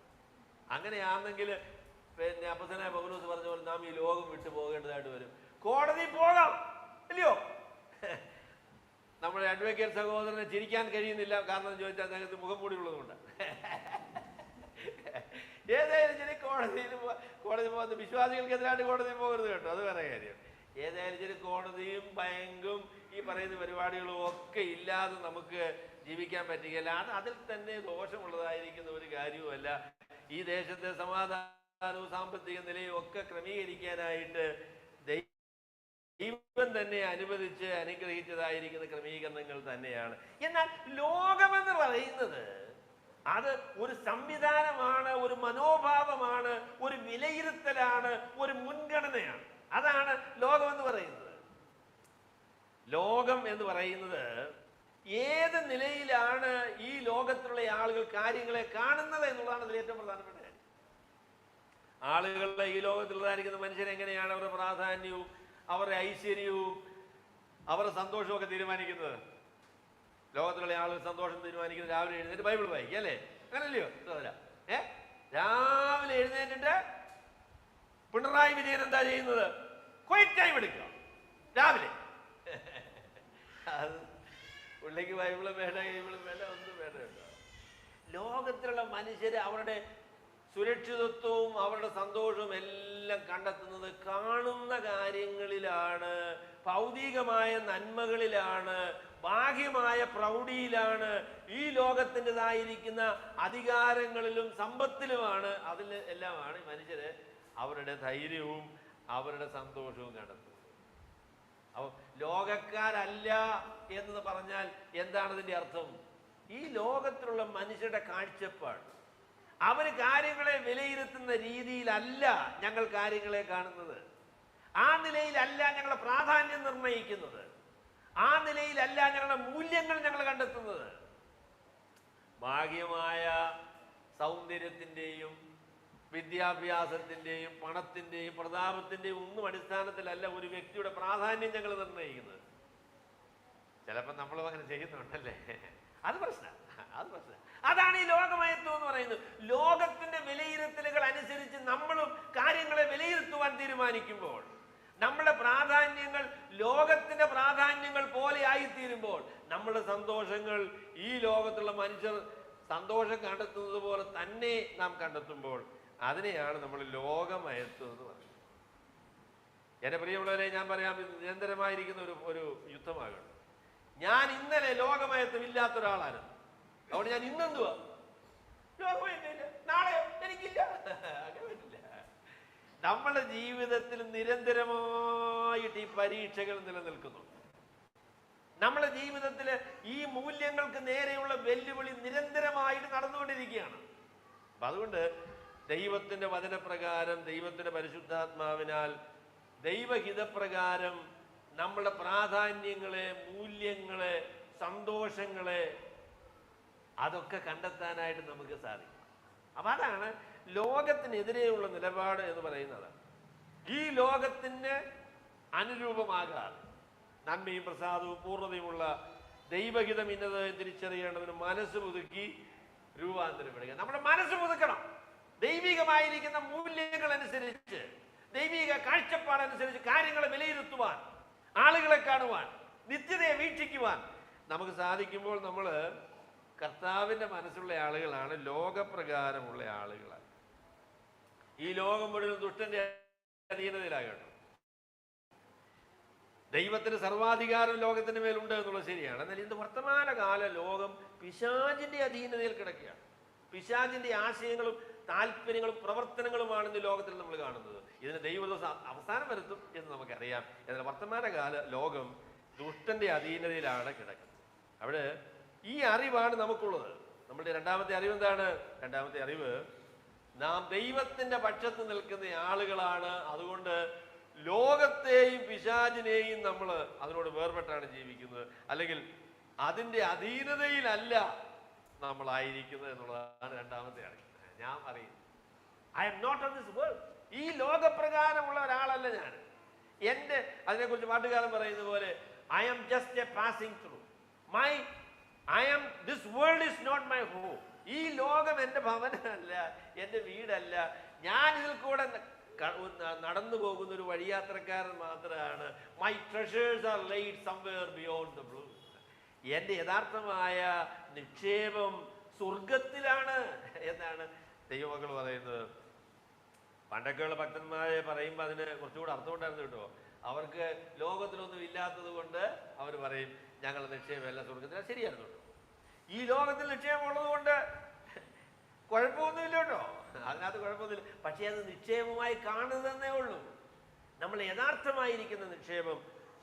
അങ്ങനെയാണെങ്കിൽ പിന്നെ അപ്പസ്തലനായ പൗലോസ് പറഞ്ഞ പോലെ നാം ഈ ലോകം വിട്ടു പോകേണ്ടതായിട്ട് വരും. കോടതി പോകാം, ഇല്ലയോ? നമ്മുടെ അഡ്വക്കേറ്റ് സഹോദരനെ ചിരിക്കാൻ കഴിയുന്നില്ല, കാരണം എന്ന് ചോദിച്ചാൽ അദ്ദേഹത്തിന് മുഖം മൂടി ഉള്ളതുകൊണ്ട്. ഏതായാലും ശരി, കോടതി പോകുന്ന വിശ്വാസികൾക്കെതിരായിട്ട് കോടതിയിൽ പോകരുത് കേട്ടോ, അത് വേറെ കാര്യം. ഏതായാലും ശരി, കോടതിയും ബാങ്കും ഈ പറയുന്ന പരിപാടികളും ഒക്കെ ഇല്ലാതെ നമുക്ക് ജീവിക്കാൻ പറ്റുകയില്ല. അതിൽ തന്നെ ദോഷമുള്ളതായിരിക്കുന്ന ഒരു കാര്യവുമല്ല. ഈ ദേശത്തെ സമാധാനവും സാമ്പത്തിക നിലയും ഒക്കെ ക്രമീകരിക്കാനായിട്ട് ദൈവം തന്നെ അനുവദിച്ച് അനുഗ്രഹിച്ചതായിരിക്കുന്ന ക്രമീകരണങ്ങൾ തന്നെയാണ്. എന്നാൽ ലോകമെന്ന് പറയുന്നത് അത് ഒരു സംവിധാനമാണ്, ഒരു മനോഭാവമാണ്, ഒരു വിലയിരുത്തലാണ്, ഒരു മുൻഗണനയാണ്. അതാണ് ലോകം എന്ന് പറയുന്നത്. ലോകം എന്ന് പറയുന്നത് ഏത് നിലയിലാണ് ഈ ലോകത്തിലുള്ള ആളുകൾ കാര്യങ്ങളെ കാണുന്നത് എന്നുള്ളതാണ് അതിൽ ഏറ്റവും പ്രധാനപ്പെട്ട കാര്യം. ആളുകളുടെ ഈ ലോകത്തിലുള്ളതായിരിക്കുന്ന മനുഷ്യരെങ്ങനെയാണ് അവരുടെ പ്രാധാന്യവും അവരുടെ ഐശ്വര്യവും അവരുടെ സന്തോഷവും ഒക്കെ തീരുമാനിക്കുന്നത്? ലോകത്തിലുള്ള ആളുകൾ സന്തോഷം തീരുമാനിക്കുന്നത് രാവിലെ എഴുന്നേറ്റ് ബൈബിൾ വായിക്കുക, അല്ലേ? അങ്ങനല്ലയോ സഹോദരാ? രാവിലെ എഴുന്നേറ്റിട്ട് പിണറായി വിജയൻ എന്താ ചെയ്യുന്നത്? ക്വൈറ്റ് ടൈം എടുക്കുക രാവിലെ. അത് പുള്ളിക്ക് ബൈബിളും വേണ്ട, ബൈബിളും വേണ്ട, ഒന്നും വേണ്ട കേട്ടോ. ലോകത്തിലുള്ള മനുഷ്യര് അവരുടെ സുരക്ഷിതത്വവും അവരുടെ സന്തോഷവും എല്ലാം കണ്ടെത്തുന്നത് കാണുന്ന കാര്യങ്ങളിലാണ്, ഭൗതികമായ നന്മകളിലാണ്, ബാഹ്യമായ പ്രൗഢിയിലാണ്, ഈ ലോകത്തിൻ്റെതായിരിക്കുന്ന അധികാരങ്ങളിലും സമ്പത്തിലുമാണ്. അതിൽ എല്ലാമാണ് മനുഷ്യര് അവരുടെ ധൈര്യവും അവരുടെ സന്തോഷവും കണ്ടെത്തുന്നത്. അപ്പോൾ ലോകക്കാരല്ല എന്ന് പറഞ്ഞാൽ എന്താണ് ഇതിൻ്റെ അർത്ഥം? ഈ ലോകത്തിലുള്ള മനുഷ്യരുടെ കാഴ്ചപ്പാട്, അവർ കാര്യങ്ങളെ വിലയിരുത്തുന്ന രീതിയിലല്ല ഞങ്ങൾ കാര്യങ്ങളെ കാണുന്നത്. ആ നിലയിലല്ല ഞങ്ങളുടെ പ്രാധാന്യം നിർണ്ണയിക്കുന്നത്. ആ നിലയിലല്ല ഞങ്ങളുടെ മൂല്യങ്ങൾ ഞങ്ങൾ കണ്ടെത്തുന്നത്. ഭാഗ്യമായ സൗന്ദര്യത്തിൻ്റെയും വിദ്യാഭ്യാസത്തിൻ്റെയും പണത്തിൻ്റെയും പ്രതാപത്തിൻ്റെയും ഒന്നും അടിസ്ഥാനത്തിലല്ല ഒരു വ്യക്തിയുടെ പ്രാധാന്യം ഞങ്ങൾ നിർണ്ണയിക്കുന്നത്. ചിലപ്പോൾ നമ്മളും അങ്ങനെ ചെയ്യുന്നുണ്ടല്ലേ? അത് പ്രശ്നമാണ്, അത് പ്രശ്നം. അതാണ് ഈ ലോകമയത്വം എന്ന് പറയുന്നത്. ലോകത്തിന്റെ വിലയിരുത്തലുകൾ അനുസരിച്ച് നമ്മളും കാര്യങ്ങളെ വിലയിരുത്തുവാൻ തീരുമാനിക്കുമ്പോൾ, നമ്മുടെ പ്രാധാന്യങ്ങൾ ലോകത്തിന്റെ പ്രാധാന്യങ്ങൾ പോലെ ആയിത്തീരുമ്പോൾ, നമ്മുടെ സന്തോഷങ്ങൾ ഈ ലോകത്തുള്ള മനുഷ്യർ സന്തോഷം കണ്ടെത്തുന്നത് പോലെ തന്നെ നാം കണ്ടെത്തുമ്പോൾ, അതിനെയാണ് നമ്മൾ ലോകമയത്വം എന്ന് പറയുന്നത്. എന്റെ പ്രിയമുള്ളവരെ, ഞാൻ പറയാം, നിരന്തരമായിരിക്കുന്ന ഒരു യുദ്ധമാകണം. ഞാൻ ഇന്നലെ ലോകമയത്വം ഇല്ലാത്ത ഒരാളായിരുന്നു. അതുകൊണ്ട് ഞാൻ ഇന്നെന്തുവാ ലോകമയത്വമില്ല, നാളെയോ എനിക്കില്ല, അങ്ങനെ പറ്റില്ല. നമ്മുടെ ജീവിതത്തിൽ നിരന്തരമായിട്ട് ഈ പരീക്ഷകൾ നിലനിൽക്കുന്നുണ്ട്. നമ്മുടെ ജീവിതത്തിൽ ഈ മൂല്യങ്ങൾക്ക് നേരെയുള്ള വെല്ലുവിളി നിരന്തരമായിട്ട് നടന്നുകൊണ്ടിരിക്കുകയാണ്. അപ്പൊ അതുകൊണ്ട് ദൈവത്തിന്റെ വചനപ്രകാരം, ദൈവത്തിന്റെ പരിശുദ്ധാത്മാവിനാൽ, ദൈവഹിതപ്രകാരം നമ്മുടെ പ്രാധാന്യങ്ങളെ, മൂല്യങ്ങളെ, സന്തോഷങ്ങളെ അതൊക്കെ കണ്ടെത്താനായിട്ട് നമുക്ക് സാധിക്കും. അപ്പൊ അതാണ് ലോകത്തിനെതിരെയുള്ള നിലപാട് എന്ന് പറയുന്നത്. ഈ ലോകത്തിന് അനുരൂപമാകാതെ നന്മയും പ്രസാദവും പൂർണ്ണതയുമുള്ള ദൈവഹിതം ഇന്നത് തിരിച്ചറിയേണ്ടതിന് മനസ്സ് പുതുക്കി രൂപാന്തരപ്പെടുക. നമ്മുടെ മനസ്സ് പുതുക്കണം. ദൈവികമായിരിക്കുന്ന മൂല്യങ്ങൾ അനുസരിച്ച്, ദൈവിക കാഴ്ചപ്പാടനുസരിച്ച് കാര്യങ്ങളെ വിലയിരുത്തുവാൻ, ആളുകളെ കാണുവാൻ, നിത്യതയെ വീക്ഷിക്കുവാൻ നമുക്ക് സാധിക്കുമ്പോൾ നമ്മൾ കർത്താവിന്റെ മനസ്സുള്ള ആളുകളാണ്, ലോകപ്രകാരമുള്ള ആളുകളാണ്. ഈ ലോകം മുഴുവൻ ദുഷ്ടന്റെ അധീനതയിലാകണം. ദൈവത്തിന് സർവാധികാരം ലോകത്തിന് മേലുണ്ട് എന്നുള്ളത് ശരിയാണ്. എന്നാൽ ഇന്ന് വർത്തമാനകാല ലോകം പിശാചിന്റെ അധീനതയിൽ കിടക്കുകയാണ്. പിശാചിന്റെ ആശയങ്ങളും താല്പര്യങ്ങളും പ്രവർത്തനങ്ങളുമാണ് ഇന്ന് ലോകത്തിൽ നമ്മൾ കാണുന്നത്. ഇതിന് ദൈവദിവസം അവസാനം വരുത്തും എന്ന് നമുക്കറിയാം. എന്നാൽ വർത്തമാനകാല ലോകം ദുഷ്ടന്റെ അധീനതയിലാണ് കിടക്കുന്നത്. അവിടെ ഈ അറിവാണ് നമുക്കുള്ളത്. നമ്മുടെ രണ്ടാമത്തെ അറിവ് എന്താണ്? രണ്ടാമത്തെ അറിവ്, നാം ദൈവത്തിന്റെ പക്ഷത്ത് നിൽക്കുന്ന ആളുകളാണ്. അതുകൊണ്ട് ലോകത്തെയും പിശാചിനെയും നമ്മൾ അതിനോട് വേർപെട്ടാണ് ജീവിക്കുന്നത്, അല്ലെങ്കിൽ അതിന്റെ അധീനതയിലല്ല നമ്മളായിരിക്കുന്നത് എന്നുള്ളതാണ് രണ്ടാമത്തെ അറിവ്. ഞാൻ അറിയുന്നു, I am not of this world. ഈ ലോകപ്രകാരമുള്ള ഒരാളല്ല ഞാൻ. എന്റെ അതിനെക്കുറിച്ച് പാട്ടുകാരൻ പറയുന്ന പോലെ, I am just a passing through. This world is not my home. ഈ ലോകം എൻ്റെ ഭവനമല്ല, എൻ്റെ വീടല്ല. ഞാൻ ഇതിൽ കൂടെ നടന്നു പോകുന്ന ഒരു വഴിയാത്രക്കാരൻ മാത്രമാണ്. My treasures are laid somewhere beyond the blue. എൻ്റെ യഥാർത്ഥമായ നിക്ഷേപം സ്വർഗത്തിലാണ് എന്നാണ് ദൈവമക്കൾ പറയുന്നത്. പണ്ടൊക്കെയുള്ള ഭക്തന്മാരെ പറയുമ്പോൾ അതിന് കുറച്ചുകൂടെ അർത്ഥമുണ്ടായിരുന്നു കേട്ടോ. അവർക്ക് ലോകത്തിലൊന്നും ഇല്ലാത്തത് കൊണ്ട് അവർ പറയും ഞങ്ങളുടെ നിക്ഷേപം എല്ലാം സ്വർഗത്തിലാണ്. ശരിയായിരുന്നു കേട്ടോ. ഈ ലോകത്തിൽ നിക്ഷേപമുള്ളത് കൊണ്ട് കുഴപ്പമൊന്നുമില്ല കേട്ടോ, അതിനകത്ത് കുഴപ്പമൊന്നുമില്ല. പക്ഷേ അത് നിക്ഷേപമായി കാണുന്നതന്നേ ഉള്ളൂ. നമ്മൾ യഥാർത്ഥമായിരിക്കുന്ന നിക്ഷേപം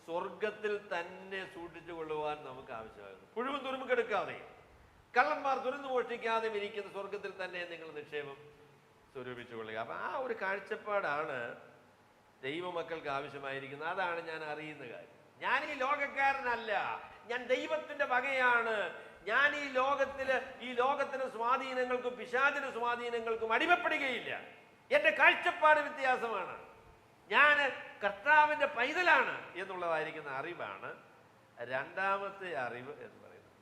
സ്വർഗത്തിൽ തന്നെ സൂക്ഷിച്ചു കൊള്ളുവാൻ നമുക്ക് ആവശ്യമായിരുന്നു. പുഴുവും തുരുമ്പെടുക്കാതെയും കള്ളന്മാർ തുറന്നു മോഷ്ടിക്കാതെയും ഇരിക്കുന്ന സ്വർഗത്തിൽ തന്നെ നിങ്ങൾ നിക്ഷേപം സ്വരൂപിച്ചു കൊള്ളുക. അപ്പം ആ ഒരു കാഴ്ചപ്പാടാണ് ദൈവമക്കൾക്ക് ആവശ്യമായിരിക്കുന്നത്. അതാണ് ഞാൻ അറിയുന്ന കാര്യം. ഞാൻ ഈ ലോകക്കാരനല്ല, ഞാൻ ദൈവത്തിന്റെ വകയാണ്. ഞാൻ ഈ ലോകത്തിന് സ്വാധീനങ്ങൾക്കും പിശാചിന്റെ സ്വാധീനങ്ങൾക്കും അടിമപ്പെടുകയില്ല. എൻ്റെ കാഴ്ചപ്പാട് വ്യത്യാസമാണ്. ഞാൻ കർത്താവിന്റെ പൈതലാണ് എന്നുള്ളതായിരിക്കുന്ന അറിവാണ് രണ്ടാമത്തെ അറിവ് എന്ന് പറയുന്നത്.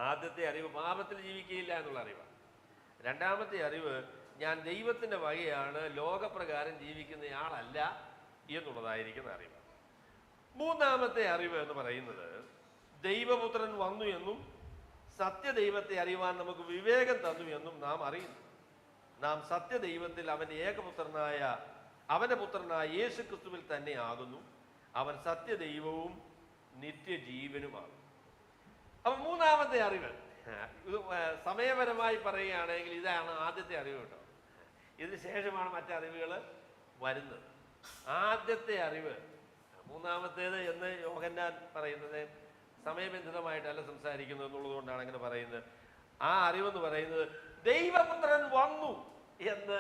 ആദ്യത്തെ അറിവ് പാപത്തിൽ ജീവിക്കുകയില്ല എന്നുള്ള അറിവാണ്. രണ്ടാമത്തെ അറിവ് ഞാൻ ദൈവത്തിന്റെ വകയാണ്, ലോകപ്രകാരം ജീവിക്കുന്നയാളല്ല എന്നുള്ളതായിരിക്കുന്ന അറിവാണ്. മൂന്നാമത്തെ അറിവ് എന്ന് പറയുന്നത് ദൈവപുത്രൻ വന്നു എന്നും സത്യദൈവത്തെ അറിയുവാൻ നമുക്ക് വിവേകം തന്നു എന്നും നാം അറിയുന്നു. നാം സത്യദൈവത്തിൽ അവന്റെ പുത്രനായ യേശു ക്രിസ്തുവിൽ തന്നെ ആകുന്നു. അവൻ സത്യദൈവവും നിത്യജീവനുമാണ്. അപ്പൊ മൂന്നാമത്തെ അറിവ്, ഇത് സമയപരമായി പറയുകയാണെങ്കിൽ ഇതാണ് ആദ്യത്തെ അറിവ് കേട്ടോ. ഇതിന് ശേഷമാണ് മറ്ററിവുകൾ വരുന്നത്. ആദ്യത്തെ അറിവ്, മൂന്നാമത്തേത് എന്ന് യോഹന്നാൻ പറയുന്നത് സമയബന്ധിതമായിട്ടല്ല സംസാരിക്കുന്നത് എന്നുള്ളത് കൊണ്ടാണ് അങ്ങനെ പറയുന്നത്. ആ അറിവെന്ന് പറയുന്നത് ദൈവപുത്രൻ വന്നു എന്ന്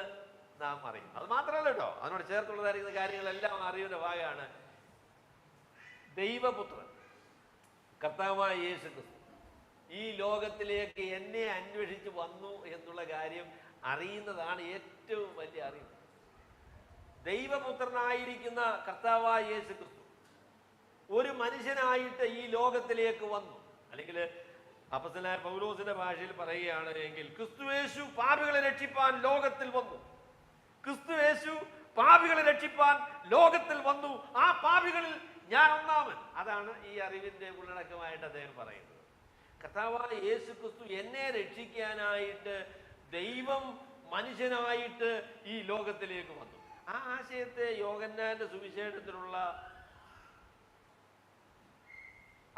നാം അറിയും. അത് മാത്രമല്ല കേട്ടോ, അതിനോട് ചേർത്തുള്ളതായിരിക്കുന്ന കാര്യങ്ങളെല്ലാം അറിവിന്റെ ഭാഗമാണ്. ദൈവപുത്രൻ കർത്താവായ യേശു ക്രിസ്തു ഈ ലോകത്തിലേക്ക് എന്നെ അന്വേഷിച്ച് വന്നു എന്നുള്ള കാര്യം അറിയുന്നതാണ് ഏറ്റവും വലിയ അറിവ്. ദൈവപുത്രനായിരിക്കുന്ന കർത്താവായ യേശു ക്രിസ്തു ഒരു മനുഷ്യനായിട്ട് ഈ ലോകത്തിലേക്ക് വന്നു. അല്ലെങ്കിൽ അപ്പോസ്തലനായ പൗലോസിന്റെ ഭാഷയിൽ പറയുകയാണ് എങ്കിൽ, ക്രിസ്തുയേശു പാപികളെ രക്ഷിപ്പാൻ ലോകത്തിൽ വന്നു. ക്രിസ്തുയേശു പാപികളെ രക്ഷിപ്പാൻ ലോകത്തിൽ വന്നു. ആ പാപികളിൽ ഞാൻ ഒന്നാമൻ. അതാണ് ഈ അറിവിന്റെ ഉള്ളടക്കമായിട്ട് അദ്ദേഹം പറയുന്നത്. കർത്താവായ യേശു ക്രിസ്തു എന്നെ രക്ഷിക്കാനായിട്ട് ദൈവം മനുഷ്യനായിട്ട് ഈ ലോകത്തിലേക്ക് വന്നു. ആ ആശയത്തെ യോഹന്നാന്റെ സുവിശേഷത്തിലുള്ള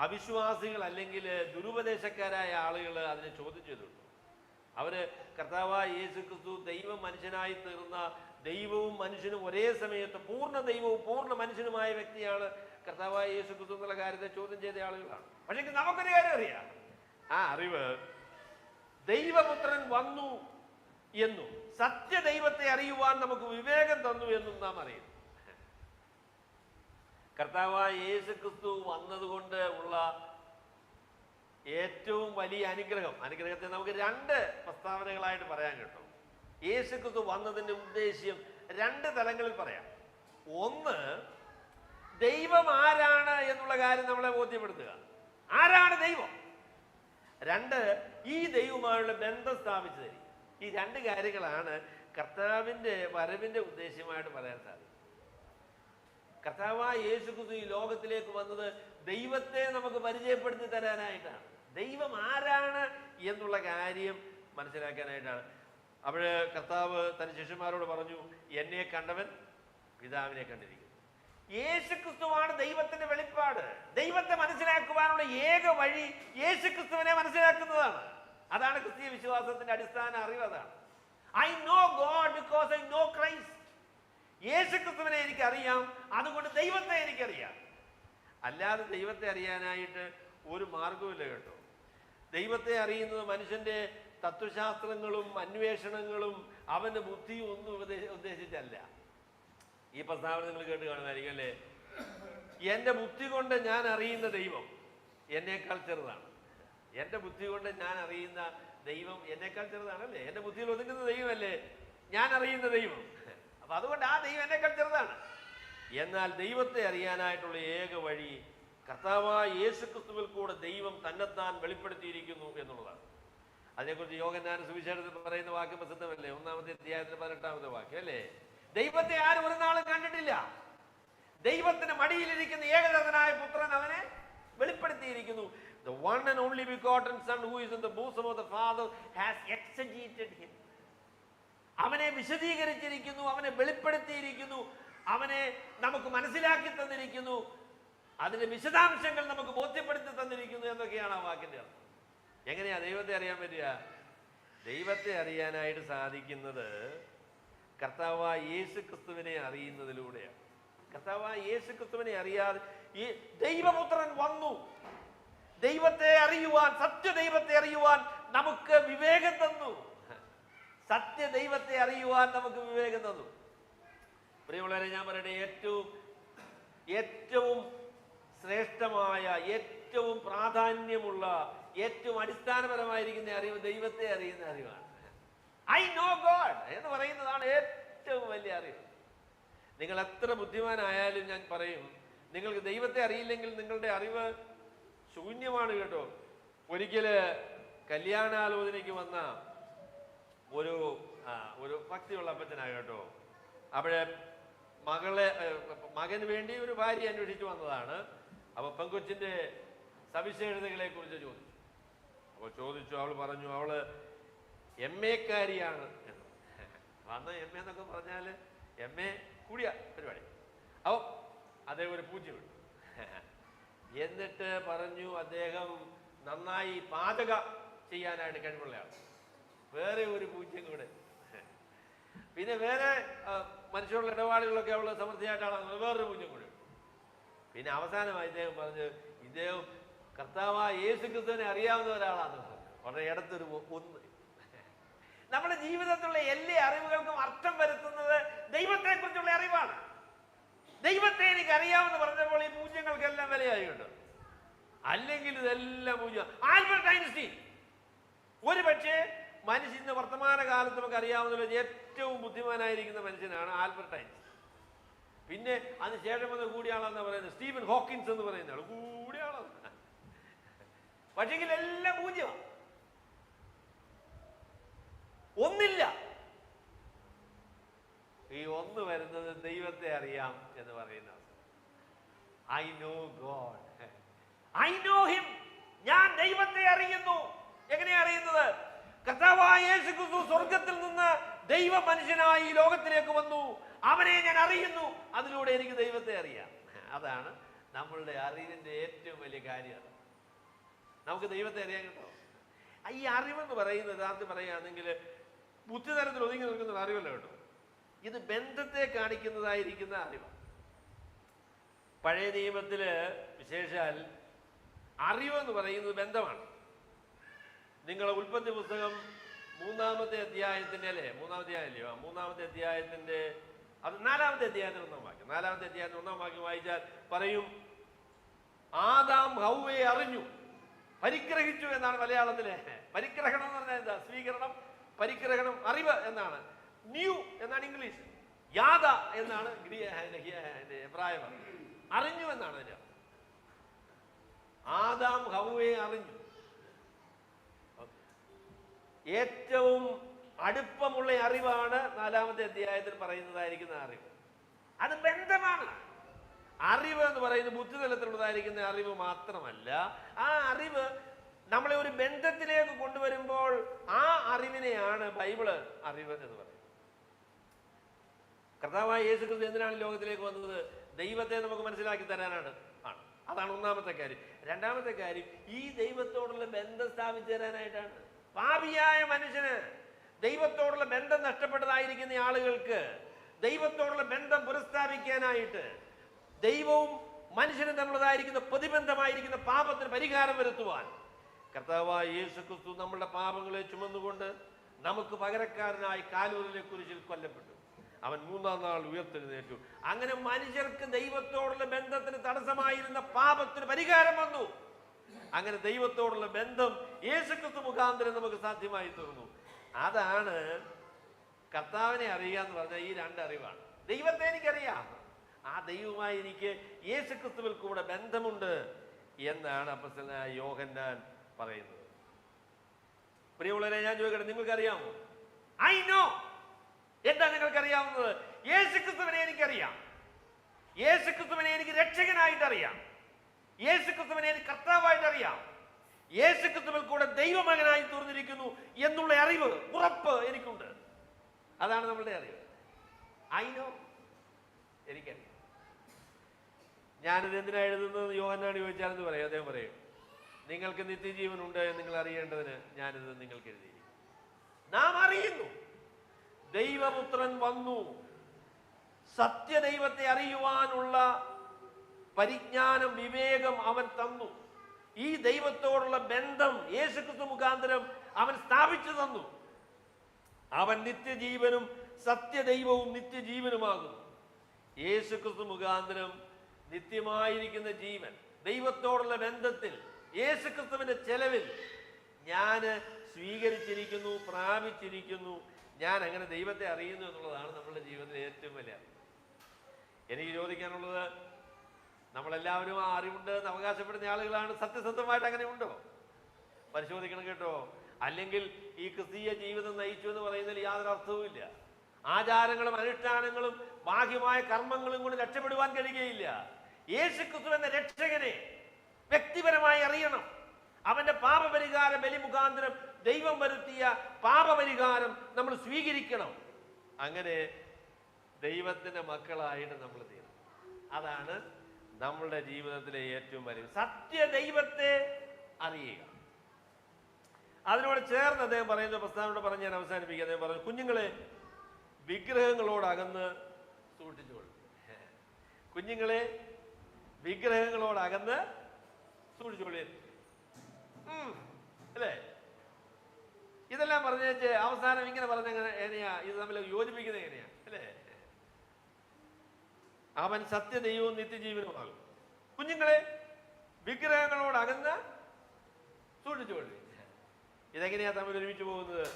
അവിശ്വാസികൾ അല്ലെങ്കിൽ ദുരുപദേശക്കാരായ ആളുകൾ അതിനെ ചോദ്യം ചെയ്തിട്ടുണ്ട്. അവര് കർത്താവായ യേശു ക്രിസ്തു ദൈവം മനുഷ്യനായി തീർന്ന, ദൈവവും മനുഷ്യനും ഒരേ സമയത്ത് പൂർണ്ണ ദൈവവും പൂർണ്ണ മനുഷ്യനുമായ വ്യക്തിയാണ് കർത്താവായ യേശു ക്രിസ്തു എന്നുള്ള കാര്യത്തെ ചോദ്യം ചെയ്ത ആളുകളാണ്. പക്ഷേ നമുക്കൊരു കാര്യം അറിയാം. ആ അറിവ് ദൈവപുത്രൻ വന്നു എന്നും സത്യദൈവത്തെ അറിയുവാൻ നമുക്ക് വിവേകം തന്നു എന്നും നാം അറിയുന്നു. കർത്താവായ യേശു ക്രിസ്തു വന്നതുകൊണ്ട് ഉള്ള ഏറ്റവും വലിയ അനുഗ്രഹത്തെ നമുക്ക് രണ്ട് പ്രസ്താവനകളായിട്ട് പറയാൻ കിട്ടും. യേശു ക്രിസ്തു വന്നതിന്റെ ഉദ്ദേശ്യം രണ്ട് തലങ്ങളിൽ പറയാം. ഒന്ന്, ദൈവം ആരാണ് എന്നുള്ള കാര്യം നമ്മളെ ബോധ്യപ്പെടുത്തുക. ആരാണ് ദൈവം? രണ്ട്, ഈ ദൈവവുമായുള്ള ബന്ധം സ്ഥാപിച്ചു തരും. ഈ രണ്ട് കാര്യങ്ങളാണ് കർത്താവിന്റെ വരവിന്റെ ഉദ്ദേശ്യമായിട്ട് പറയാൻ സാധിക്കും. കർത്താവായ യേശു ക്രിസ്തു ഈ ലോകത്തിലേക്ക് വന്നത് ദൈവത്തെ നമുക്ക് പരിചയപ്പെടുത്തി തരാനായിട്ടാണ്. ദൈവം ആരാണ് എന്നുള്ള കാര്യം മനസ്സിലാക്കാനായിട്ടാണ്. അവിടെ കർത്താവ് തന്റെ ശിഷ്യന്മാരോട് പറഞ്ഞു, എന്നെ കണ്ടവൻ പിതാവിനെ കണ്ടിരിക്കുന്നു. യേശുക്രിസ്തുവാണ് ദൈവത്തിന്റെ വെളിപ്പാട്. ദൈവത്തെ മനസ്സിലാക്കുവാനുള്ള ഏക വഴി യേശുക്രിസ്തുവിനെ മനസ്സിലാക്കുന്നതാണ്. അതാണ് ക്രിസ്തീയ വിശ്വാസത്തിന്റെ അടിസ്ഥാന അറിവ്. അതാണ് I know God because I know Christ. യേശുക്രിസ്തുവിനെ എനിക്കറിയാം, അതുകൊണ്ട് ദൈവത്തെ എനിക്കറിയാം. അല്ലാതെ ദൈവത്തെ അറിയാനായിട്ട് ഒരു മാർഗവുമില്ല കേട്ടോ. ദൈവത്തെ അറിയുന്നത് മനുഷ്യന്റെ തത്വശാസ്ത്രങ്ങളും അന്വേഷണങ്ങളും അവന്റെ ബുദ്ധിയും ഒന്നും ഉദ്ദേശിച്ചല്ല. ഈ പ്രസ്താവന നിങ്ങൾ കേട്ട് കാണുമായിരിക്കും അല്ലേ? എൻ്റെ ബുദ്ധി കൊണ്ട് ഞാൻ അറിയുന്ന ദൈവം എന്നേക്കാൾ ചെറുതാണ്. എൻ്റെ ബുദ്ധി കൊണ്ട് ഞാൻ അറിയുന്ന ദൈവം എന്നേക്കാൾ ചെറുതാണല്ലേ? എൻ്റെ ബുദ്ധിയിൽ ഒതുങ്ങുന്ന ദൈവമല്ലേ ഞാൻ അറിയുന്ന ദൈവം. അപ്പൊ അതുകൊണ്ട് ആ ദൈവം എന്നേക്കാൾ ചെറുതാണ്. എന്നാൽ ദൈവത്തെ അറിയാനായിട്ടുള്ള ഏക വഴി കർത്താവായ യേശുക്രിസ്തുവിൽ കൂടെ ദൈവം തന്നെത്താൻ വെളിപ്പെടുത്തിയിരിക്കുന്നു എന്നുള്ളതാണ്. അതിനെക്കുറിച്ച് യോഹന്നാൻ സുവിശേഷത്തിൽ പറയുന്ന വാക്യം പ്രസിദ്ധമല്ലേ? 1-ാമത്തെ അധ്യായത്തിന് 18-ാമത്തെ വാക്യം അല്ലേ? ദൈവത്തെ ആരും ഒരു നാളും കണ്ടിട്ടില്ല. ദൈവത്തിന്റെ മടിയിലിരിക്കുന്ന ഏകജാതനായ പുത്രൻ അവനെ വെളിപ്പെടുത്തിയിരിക്കുന്നു. The one and only begotten Son who is in the bosom of the Father has exegeted him. അവനെ വിശദീകരിച്ചിരിക്കുന്നു, അവനെ വെളിപ്പെടുത്തിയിരിക്കുന്നു, അവനെ നമുക്ക് മനസ്സിലാക്കി തന്നിരിക്കുന്നു, അതിന്റെ വിശദാംശങ്ങൾ നമുക്ക് ബോധ്യപ്പെടുത്തി തന്നിരിക്കുന്നു എന്നൊക്കെയാണ് ആ വാക്കിന്റെ അർത്ഥം. എങ്ങനെയാ ദൈവത്തെ അറിയാൻ പറ്റുക? ദൈവത്തെ അറിയാനായിട്ട് സാധിക്കുന്നത് കർത്താവായ യേശുക്രിസ്തുവിനെ അറിയുന്നതിലൂടെയാണ്. കർത്താവായ യേശുക്രിസ്തുവിനെ അറിയാതെ ഈ ദൈവപുത്രൻ വന്നു. ദൈവത്തെ അറിയുവാൻ, സത്യദൈവത്തെ അറിയുവാൻ നമുക്ക് വിവേകം തന്നു. സത്യദൈവത്തെ അറിയുവാൻ നമുക്ക് വിവേകം തന്നു. പ്രിയമുള്ളവരെ, ഞാൻ പറയട്ടെ, ഏറ്റവും ശ്രേഷ്ഠമായ, ഏറ്റവും പ്രാധാന്യമുള്ള, ഏറ്റവും അടിസ്ഥാനപരമായിരിക്കുന്ന അറിവ് ദൈവത്തെ അറിയുന്ന അറിവാണ്. ഐ നോ ഗോഡ് എന്ന് പറയുന്നതാണ് ഏറ്റവും വലിയ അറിവ്. നിങ്ങൾ എത്ര ബുദ്ധിമാനായാലും ഞാൻ പറയും, നിങ്ങൾക്ക് ദൈവത്തെ അറിയില്ലെങ്കിൽ നിങ്ങളുടെ അറിവ് ശൂന്യമാണ് കേട്ടോ. ഒരിക്കല് കല്യാണാലോചനയ്ക്ക് വന്ന ഒരു ഭക്തിയുള്ള അപ്പച്ചനാണ് കേട്ടോ. അവിടെ മകന് വേണ്ടി ഒരു ഭാര്യ അന്വേഷിച്ചു വന്നതാണ്. അപ്പൊ പെങ്കൊച്ചിന്റെ സവിശേഷതകളെ കുറിച്ച് ചോദിച്ചു. അവൾ പറഞ്ഞു അവള് MA കാരിയാണ് എന്ന്. വന്ന MA എന്നൊക്കെ പറഞ്ഞാല് MA കൂടിയ പരിപാടി. അപ്പൊ അദ്ദേഹം ഒരു പൂജ്യം ഇട്ടു. എന്നിട്ട് പറഞ്ഞു അദ്ദേഹം നന്നായി പാചകം ചെയ്യാനായിട്ട് കഴിവുള്ളയാൾ. വേറെ ഒരു പൂജ്യം കൂടെ. പിന്നെ വേറെ മനുഷ്യരുടെ ഇടപാടുകളൊക്കെ അവള് സമൃദ്ധിയായിട്ടാണ്, വേറൊരു പൂജ്യം കൂടെ. പിന്നെ അവസാനമായി ഇദ്ദേഹം പറഞ്ഞു ഇദ്ദേഹം കർത്താവായ യേശുക്രിസ്തുവിനെ അറിയാവുന്ന ഒരാളാണ്. വളരെ ഇടത്തൊരു ഒന്ന്. നമ്മുടെ ജീവിതത്തിലുള്ള എല്ലാ അറിവുകൾക്കും അർത്ഥം വരുത്തുന്നത് ദൈവത്തെ കുറിച്ചുള്ള അറിവാണ്. ദൈവത്തെ എനിക്ക് അറിയാമെന്ന് പറഞ്ഞപ്പോൾ ഈ പൂജ്യങ്ങൾക്കെല്ലാം വിലയായിട്ടുണ്ട്. അല്ലെങ്കിൽ ഇതെല്ലാം പൂജ്യം. ആൽബർട്ട് ഐൻസ്റ്റീൻ ഒരു പക്ഷേ മനുഷ്യ ഇന്ന് വർത്തമാന കാലത്ത് നമുക്ക് അറിയാവുന്ന ഏറ്റവും ബുദ്ധിമാനായിരിക്കുന്ന മനുഷ്യനാണ് ആൽബർട്ട് ഐൻസ്റ്റീൻ. പിന്നെ അതിന് ശേഷം വന്ന് കൂടിയ ആളാന്ന് പറയുന്നത് സ്റ്റീഫൻ ഹോക്കിൻസ് എന്ന് പറയുന്ന ആൾ കൂടിയ ആളാണ്. പക്ഷെങ്കിൽ എല്ലാം പൂജ്യമാണ്, ഒന്നില്ല. ഈ ഒന്ന് വരുന്നത് ദൈവത്തെ അറിയാം എന്ന് പറയുന്ന I know God, I know him. ഞാൻ ദൈവത്തെ അറിയുന്നു. എങ്ങനെയാ അറിയുന്നത്? കർത്താവായ യേശുക്രിസ്തു സ്വർഗത്തിൽ നിന്ന് ദൈവ മനുഷ്യനായി ഈ ലോകത്തിലേക്ക് വന്നു. അവനെ ഞാൻ അറിയുന്നു. അതിലൂടെ എനിക്ക് ദൈവത്തെ അറിയാം. അതാണ് നമ്മളുടെ അറിവിന്റെ ഏറ്റവും വലിയ കാര്യം. നമുക്ക് ദൈവത്തെ അറിയാൻ കേട്ടോ. ഈ അറിവെന്ന് പറയുന്നത് യഥാർത്ഥം പറയുകയാണെങ്കിൽ ബുദ്ധിതലത്തിൽ ഒതുങ്ങി നിൽക്കുന്ന അറിവല്ല കേട്ടോ. ഇത് ബന്ധത്തെ കാണിക്കുന്നതായിരിക്കുന്ന അറിവാണ്. പഴയ നിയമത്തില് വിശേഷാൽ അറിവെന്ന് പറയുന്നത് ബന്ധമാണ്. നിങ്ങളെ ഉൽപ്പത്തി പുസ്തകം 3-ാമത്തെ അധ്യായത്തിന്റെ അല്ലേ, 3-ാമത്തെ അധ്യായമല്ലയോ, 3-ാമത്തെ അധ്യായത്തിന്റെ അത് 4-ാമത്തെ അധ്യായത്തിൽ 1-ാം വാക്യം, 4-ാമത്തെ അധ്യായത്തിൽ 1-ാം വാക്യം വായിച്ചാൽ പറയും ആദാം ഹൗവയെ അറിഞ്ഞു, പരിഗ്രഹിച്ചു എന്നാണ് മലയാളത്തിലെ. പരിഗ്രഹണം എന്ന് പറഞ്ഞാൽ എന്താ? സ്വീകരണം, പരിഗ്രഹണം, അറിവ് എന്നാണ്. ന്യൂ എന്നാണ് ഇംഗ്ലീഷ്, യാദ എന്നാണ് എബ്രായ. അറിഞ്ഞു എന്നാണ് അതിന്റെ. ആദാം ഹൗവയെ അറിഞ്ഞു. ഏറ്റവും അടുപ്പമുള്ള അറിവാണ് 4-ാമത്തെ അധ്യായത്തിൽ പറയുന്നതായിരിക്കുന്ന അറിവ്. അത് ബന്ധമാണ്. അറിവ് എന്ന് പറയുന്നത് ബുദ്ധിതലത്തിലുള്ളതായിരിക്കുന്ന അറിവ് മാത്രമല്ല, ആ അറിവ് നമ്മളെ ഒരു ബന്ധത്തിലേക്ക് കൊണ്ടുവരുമ്പോൾ ആ അറിവിനെയാണ് ബൈബിള് അറിവ് എന്ന് പറയുന്നത്. കർത്താവായ യേശുക്രിസ്തു എന്തിനാണ് ലോകത്തിലേക്ക് വന്നത്? ദൈവത്തെ നമുക്ക് മനസ്സിലാക്കി തരാനാണ്. അതാണ് ഒന്നാമത്തെ കാര്യം. രണ്ടാമത്തെ കാര്യം, ഈ ദൈവത്തോടുള്ള ബന്ധം സ്ഥാപിച്ചു തരാനായിട്ടാണ്. പാപിയായ മനുഷ്യന്, ദൈവത്തോടുള്ള ബന്ധം നഷ്ടപ്പെട്ടതായിരിക്കുന്ന ആളുകൾക്ക് ദൈവത്തോടുള്ള ബന്ധം പുനഃസ്ഥാപിക്കാനായിട്ട്, ദൈവവും മനുഷ്യനും തമ്മിലുള്ളതായിരിക്കുന്ന പ്രതിബന്ധമായിരിക്കുന്ന പാപത്തിന് പരിഹാരം വരുത്തുവാൻ കർത്താവായ യേശുക്രിസ്തു നമ്മളുടെ പാപങ്ങളെ ചുമന്നുകൊണ്ട് നമുക്ക് പകരക്കാരനായി കാൽവരിയിലെ കുരിശിൽ കൊല്ലപ്പെട്ടു. അവൻ മൂന്നാം നാൾ ഉയർത്തെഴുന്നേറ്റു. അങ്ങനെ മനുഷ്യർക്ക് ദൈവത്തോടുള്ള ബന്ധത്തിന് തടസ്സമായിരുന്ന പാപത്തിന് പരിഹാരം വന്നു. അങ്ങനെ ദൈവത്തോടുള്ള ബന്ധം യേശുക്രിസ്തു മുഖാന്തരം നമുക്ക് സാധ്യമായി തീർന്നു. അതാണ് കർത്താവിനെ അറിയുക എന്ന് പറഞ്ഞാൽ ഈ രണ്ട് അറിവാണ്. ദൈവത്തെ എനിക്കറിയാം, ആ ദൈവവുമായി എനിക്ക് യേശുക്രിസ്തുവിൽ കൂടെ ബന്ധമുണ്ട് എന്നാണ് അപ്പോസ്തലനായ യോഹന്നാൻ പറയുന്നത്. പ്രിയമുള്ളവരെ, ഞാൻ ചോദിക്കട്ടെ, നിങ്ങൾക്കറിയാമോ? I know. എന്താ നിങ്ങൾക്കറിയാവുന്നത്? യേശുക്രിസ്തുവിനെ എനിക്കറിയാം. യേശുക്രിസ്തുവിനെ എനിക്ക് രക്ഷകനായിട്ടറിയാം. യേശുക്രിസ്തുവിനെ എനിക്ക് കർത്താവായിട്ട് അറിയാം. യേശുക്രിസ്തുവിൽ കൂടെ ദൈവമകനായി തീർന്നിരിക്കുന്നു എന്നുള്ള അറിവ്, ഉറപ്പ് എനിക്കുണ്ട്. അതാണ് നമ്മളുടെ അറിവ്. ഐ നോ, എനിക്കറിയാം. ഞാനിത് എന്തിനാ എഴുതുന്നത് യോഹന്നാൻ ചോദിച്ചാലെന്ന് പറയും. അദ്ദേഹം പറയും, നിങ്ങൾക്ക് നിത്യജീവൻ ഉണ്ട് എന്ന് നിങ്ങൾ അറിയേണ്ടതിന് ഞാനിത് നിങ്ങൾക്ക് എഴുതിയിരിക്കുന്നു. നാം അറിയുന്നു ദൈവപുത്രൻ വന്നു, സത്യദൈവത്തെ അറിയുവാനുള്ള പരിജ്ഞാനം, വിവേകം അവൻ തന്നു. ഈ ദൈവത്തോടുള്ള ബന്ധം യേശുക്രിസ്തു മുഖാന്തരം അവൻ സ്ഥാപിച്ചു തന്നു. അവൻ നിത്യജീവനും സത്യദൈവവും നിത്യജീവനുമാകുന്നു. യേശുക്രിസ്തു മുഖാന്തരം നിത്യമായിരിക്കുന്ന ജീവൻ, ദൈവത്തോടുള്ള ബന്ധത്തിൽ യേശുക്രിസ്തുവിന്റെ ചെലവിൽ ഞാൻ സ്വീകരിച്ചിരിക്കുന്നു, പ്രാപിച്ചിരിക്കുന്നു. ഞാൻ അങ്ങനെ ദൈവത്തെ അറിയുന്നു എന്നുള്ളതാണ് നമ്മുടെ ജീവിതത്തിലെ ഏറ്റവും വലിയ. എനിക്ക് ചോദിക്കാനുള്ളത്, നമ്മളെല്ലാവരും ആ അറിവുണ്ട് എന്ന് അവകാശപ്പെടുന്ന ആളുകളാണ്. സത്യസന്ധമായിട്ട് അങ്ങനെ ഉണ്ടോ? പരിശോധിക്കണം കേട്ടോ. അല്ലെങ്കിൽ ഈ ക്രിസ്തീയ ജീവിതം നയിച്ചു എന്ന് പറയുന്നതിൽ യാതൊരു അർത്ഥവുമില്ല. ആചാരങ്ങളും അനുഷ്ഠാനങ്ങളും ബാഹ്യമായ കർമ്മങ്ങളും കൊണ്ട് രക്ഷപ്പെടുവാൻ കഴിയുകയില്ല. യേശുക്രിസ്തു എന്ന രക്ഷകനെ വ്യക്തിപരമായി അറിയണം. അവന്റെ പാപപരിഹാര ബലി മുഖാന്തരം ദൈവം വരുത്തിയ പാപപരിഹാരം നമ്മൾ സ്വീകരിക്കണം. അങ്ങനെ ദൈവത്തിന്റെ മക്കളായിട്ട് നമ്മൾ തീരണം. അതാണ് നമ്മളുടെ ജീവിതത്തിലെ ഏറ്റവും വലിയ സത്യ ദൈവത്തെ അറിയുക. അതിനോട് ചേർന്ന് അദ്ദേഹം പറയുന്ന പ്രസ്താവന പറഞ്ഞ് ഞാൻ അവസാനിപ്പിക്കുക. അദ്ദേഹം പറഞ്ഞു, കുഞ്ഞുങ്ങളെ വിഗ്രഹങ്ങളോടകന്ന് സൂക്ഷിച്ചുകൊള്ളു. കുഞ്ഞുങ്ങളെ വിഗ്രഹങ്ങളോടകന്ന് സൂക്ഷിച്ചുകൊള്ളു അല്ലേ? ഇതെല്ലാം പറഞ്ഞേച്ച് അവസാനം ഇങ്ങനെ പറഞ്ഞ എങ്ങനെയാ ഇത് തമ്മിൽ യോജിപ്പിക്കുന്നത് എങ്ങനെയാ അല്ലേ? അവൻ സത്യദൈവവും നിത്യജീവനുമാകും. കുഞ്ഞുങ്ങളെ വിഗ്രഹങ്ങളോടകന്ന് സൂക്ഷിച്ചുകൊള്ളു. ഇതെങ്ങനെയാ തമ്മിൽ ഒരുമിച്ച് പോകുന്നത്?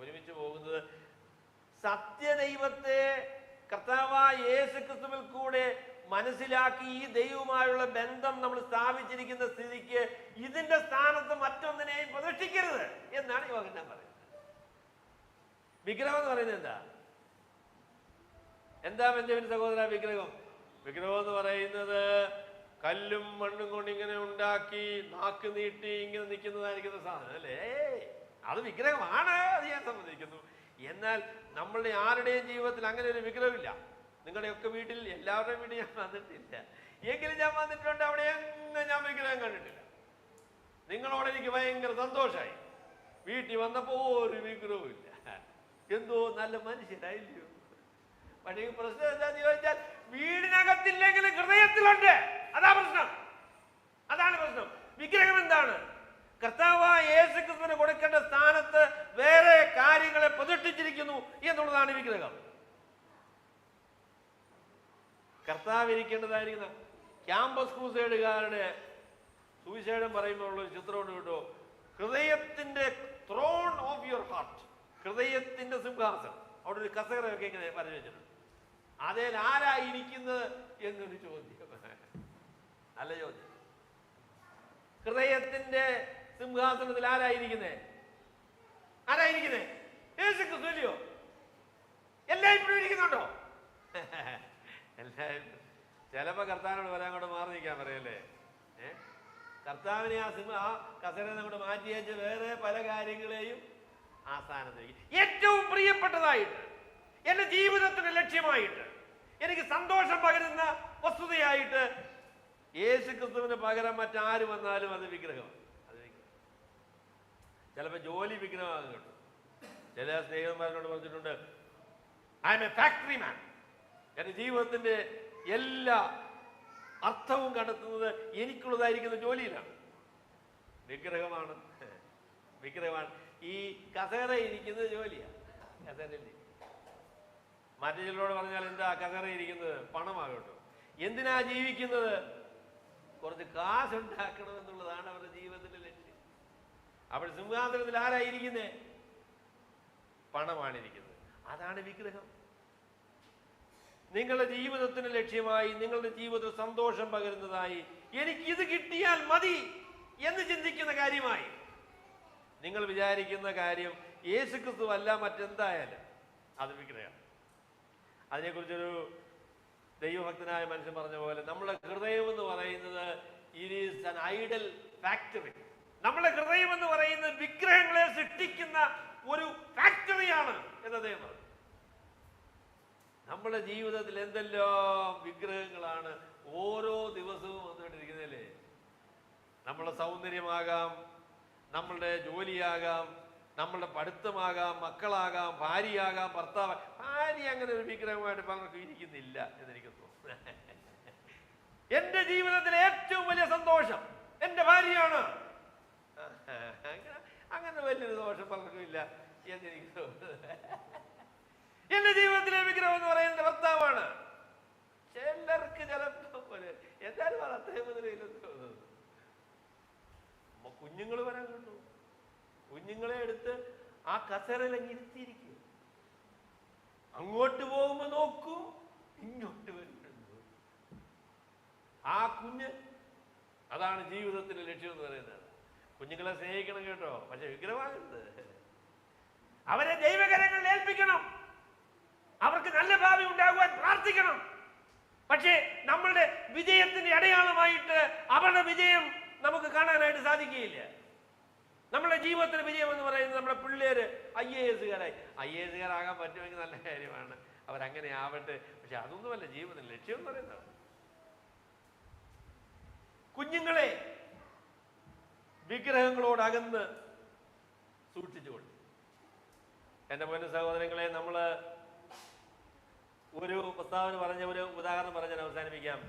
ഒരുമിച്ച് പോകുന്നത് സത്യദൈവത്തെ കർത്താവായ യേശുക്രിസ്തുവിൽ കൂടെ മനസ്സിലാക്കി ഈ ദൈവവുമായുള്ള ബന്ധം നമ്മൾ സ്ഥാപിച്ചിരിക്കുന്ന സ്ഥിതിക്ക് ഇതിന്റെ സ്ഥാനത്ത് മറ്റൊന്നിനെയും പ്രതിഷ്ഠിക്കരുത് എന്നാണ് യോഹന്നാൻ പറയുന്നത്. വിഗ്രഹം എന്ന് പറയുന്നത് എന്താ ബെഞ്ചമിൻ സഹോദര? വിഗ്രഹം എന്ന് പറയുന്നത് കല്ലും മണ്ണും കൊണ്ട് ഇങ്ങനെ ഉണ്ടാക്കി നാക്ക് നീട്ടി ഇങ്ങനെ നിൽക്കുന്നതായിരിക്കുന്ന സാധനം അല്ലേ? അത് വിഗ്രഹമാണ്, അത് ഞാൻ സമ്മതിക്കുന്നു. എന്നാൽ നമ്മളുടെ ആരുടെയും ജീവിതത്തിൽ അങ്ങനെ ഒരു വിഗ്രഹമില്ല. നിങ്ങളുടെയൊക്കെ വീട്ടിൽ, എല്ലാവരുടെയും വീട്ടിൽ ഞാൻ വന്നിട്ടില്ല, എങ്കിലും ഞാൻ വന്നിട്ടുണ്ട്. അവിടെയൊന്നും ഞാൻ വിഗ്രഹം കണ്ടിട്ടില്ല. നിങ്ങളോട് എനിക്ക് ഭയങ്കര സന്തോഷമായി. വീട്ടിൽ വന്നപ്പോ ഒരു വിഗ്രഹവും ഇല്ല. എന്തോ നല്ല മനുഷ്യരായില്ലയോ? പക്ഷേ പ്രശ്നം എന്താന്ന് ചോദിച്ചാൽ, വീടിനകത്തില്ലെങ്കിലും ഹൃദയത്തിലുണ്ട്. അതാണ് പ്രശ്നം. വിഗ്രഹം എന്താണ്? കർത്താവായ യേശുക്രിസ്തുവിന് കൊടുക്കേണ്ട സ്ഥാനത്ത് വേറെ കാര്യങ്ങളെ പ്രതിഷ്ഠിച്ചിരിക്കുന്നു എന്നുള്ളതാണ് വിഗ്രഹം. കർത്താവ് ഇരിക്കേണ്ടതായിരിക്കുന്ന ക്യാമ്പസ് ക്രൂസൈഡുകാരുടെ സുവിശേഷം പറയുമ്പോൾ ഉള്ളൊരു ചിത്രമുണ്ട് കേട്ടോ. ഹൃദയത്തിന്റെ ത്രോൺ ഓഫ് യുവർ ഹാർട്ട്, ഹൃദയത്തിന്റെ സിംഹാസനം. അവിടെ ഒരു കസേരയൊക്കെ ഇങ്ങനെ പറഞ്ഞു വെച്ചിട്ടുണ്ട്. അതിൽ ആരായിരിക്കുന്നത് എന്നൊരു ചോദ്യം, നല്ല ചോദ്യം. ഹൃദയത്തിന്റെ സിംഹാസനത്തിൽ ആരായിരിക്കുന്നേ? യേശുക്രിസ്തു ഇല്ലയോ? എല്ലായ്പ്പോഴും ഇരിക്കുന്നുണ്ടോ? എല്ലാവരും ചിലപ്പോ കർത്താവിനോട് വരാൻ കൊണ്ട് മാറി നിൽക്കാൻ പറയല്ലേ. കർത്താവിനെ ആ കസേരനെ കൊണ്ട് മാറ്റി വെച്ച് വേറെ പല കാര്യങ്ങളെയും ആ സ്ഥാനത്ത് ഏറ്റവും പ്രിയപ്പെട്ടതായിട്ട്, എന്റെ ജീവിതത്തിന്റെ ലക്ഷ്യമായിട്ട്, എനിക്ക് സന്തോഷം പകരുന്ന വസ്തുതയായിട്ട് യേശു ക്രിസ്തുവിന് പകരം മറ്റാര് വന്നാലും അത് വിഗ്രഹമാണ്. ചിലപ്പോൾ ജോലി വിഗ്രഹമാകും കേട്ടോ. ചില സ്നേഹിതന്മാരോട് പറഞ്ഞിട്ടുണ്ട്, ഐ എം എ ഫാക്ടറി മാൻ. എൻ്റെ ജീവിതത്തിന്റെ എല്ലാ അർത്ഥവും കണ്ടെത്തുന്നത് എനിക്കുള്ളതായിരിക്കുന്ന ജോലിയിലാണ്. വിഗ്രഹമാണ്, വിഗ്രഹമാണ്. ഈ കസേര ഇരിക്കുന്നത് ജോലിയാണ്, കസേരയില്ല. മറ്റു ചിലരോട് പറഞ്ഞാൽ എന്താ കസേര ഇരിക്കുന്നത്? പണമാകട്ടോ. എന്തിനാ ജീവിക്കുന്നത്? കുറച്ച് കാശുണ്ടാക്കണം എന്നുള്ളതാണ് അവരുടെ ജീവിതത്തിന്റെ ലക്ഷ്യം. അപ്പോൾ സിംഹാസനത്തിൽ ആരായിരിക്കുന്നേ? പണമാണ് ഇരിക്കുന്നത്. അതാണ് വിഗ്രഹം. നിങ്ങളുടെ ജീവിതത്തിന് ലക്ഷ്യമായി, നിങ്ങളുടെ ജീവിതത്തിൽ സന്തോഷം പകരുന്നതായി, എനിക്കിത് കിട്ടിയാൽ മതി എന്ന് ചിന്തിക്കുന്ന കാര്യമായി നിങ്ങൾ വിചാരിക്കുന്ന കാര്യം യേശുക്രിസ്തു അല്ല മറ്റെന്തായാലും അത് വിഗ്രഹം. അതിനെക്കുറിച്ചൊരു ദൈവഭക്തനായ മനുഷ്യൻ പറഞ്ഞ പോലെ, നമ്മുടെ ഹൃദയം എന്ന് പറയുന്നത് it is an idol factory. നമ്മുടെ ഹൃദയം എന്ന് പറയുന്നത് വിഗ്രഹങ്ങളെ സൃഷ്ടിക്കുന്ന ഒരു ഫാക്ടറിയാണ് എന്ന് അദ്ദേഹം പറഞ്ഞു. നമ്മുടെ ജീവിതത്തിൽ എന്തെല്ലാം വിഗ്രഹങ്ങളാണ് ഓരോ ദിവസവും വന്നുകൊണ്ടിരിക്കുന്നതല്ലേ. നമ്മളുടെ സൗന്ദര്യമാകാം, നമ്മളുടെ ജോലിയാകാം, നമ്മളുടെ പഠിത്തമാകാം, മക്കളാകാം, ഭാര്യയാകാം, ഭർത്താവ്. ഭാര്യ അങ്ങനെ ഒരു വിഗ്രഹമായിട്ട് പലർക്കും ഇരിക്കുന്നില്ല എന്നെനിക്ക് തോന്നുന്നു. എന്റെ ജീവിതത്തിലെ ഏറ്റവും വലിയ സന്തോഷം എന്റെ ഭാര്യയാണ്. അങ്ങനെ വലിയൊരു ദോഷം പലർക്കും ഇല്ല എന്നെനിക്ക് തോന്നുന്നത്. എന്റെ ജീവിതത്തിലെ വിഗ്രഹം എന്ന് പറയുന്നത് ഭർത്താവാണ്. ചിലർക്ക് ചിലപ്പോ എന്തായാലും അത്രയും മുതലില്ലെന്ന് തോന്നുന്നു. കുഞ്ഞുങ്ങൾ വരാൻ കണ്ടു, കുഞ്ഞുങ്ങളെ എടുത്ത് ആ കസേരയിലങ്ങ് ഇരുത്തിയിരിക്കും. അങ്ങോട്ട് പോകുമ്പോ നോക്കും, ഇങ്ങോട്ട് വരുന്നുണ്ട് ആ കുഞ്ഞ്. അതാണ് ജീവിതത്തിന്റെ ലക്ഷ്യം എന്ന് പറയുന്നത്. കുഞ്ഞുങ്ങളെ സ്നേഹിക്കണം കേട്ടോ, പക്ഷെ വിഗ്രഹമാകരുത്. അവരെ ദൈവകരങ്ങളിൽ ഏൽപ്പിക്കണം, അവർക്ക് നല്ല ഭാവി ഉണ്ടാകുവാൻ പ്രാർത്ഥിക്കണം. പക്ഷേ നമ്മളുടെ വിജയത്തിന്റെ അടയാളമായിട്ട് അവരുടെ വിജയം നമുക്ക് കാണാനായിട്ട് സാധിക്കുകയില്ല. നമ്മുടെ ജീവിതത്തിലെ വിജയം എന്ന് പറയുന്നത് നമ്മുടെ പിള്ളേര് IAS കാരാകാൻ പറ്റുമെങ്കിൽ നല്ല കാര്യമാണ്, അവരങ്ങനെ ആവട്ടെ. പക്ഷെ അതൊന്നുമല്ല ജീവിതത്തിന്റെ ലക്ഷ്യം എന്ന് പറയുന്നത്. കുഞ്ഞുങ്ങളെ വിഗ്രഹങ്ങളോട് അകന്ന് സൂക്ഷിച്ചുകൊണ്ട്, എൻ്റെ പൊന്നു സഹോദരങ്ങളെ, നമ്മള് ഒരു പ്രസ്താവന പറഞ്ഞ ഒരു ഉദാഹരണം പറഞ്ഞ് ഞാൻ അവസാനിപ്പിക്കാം.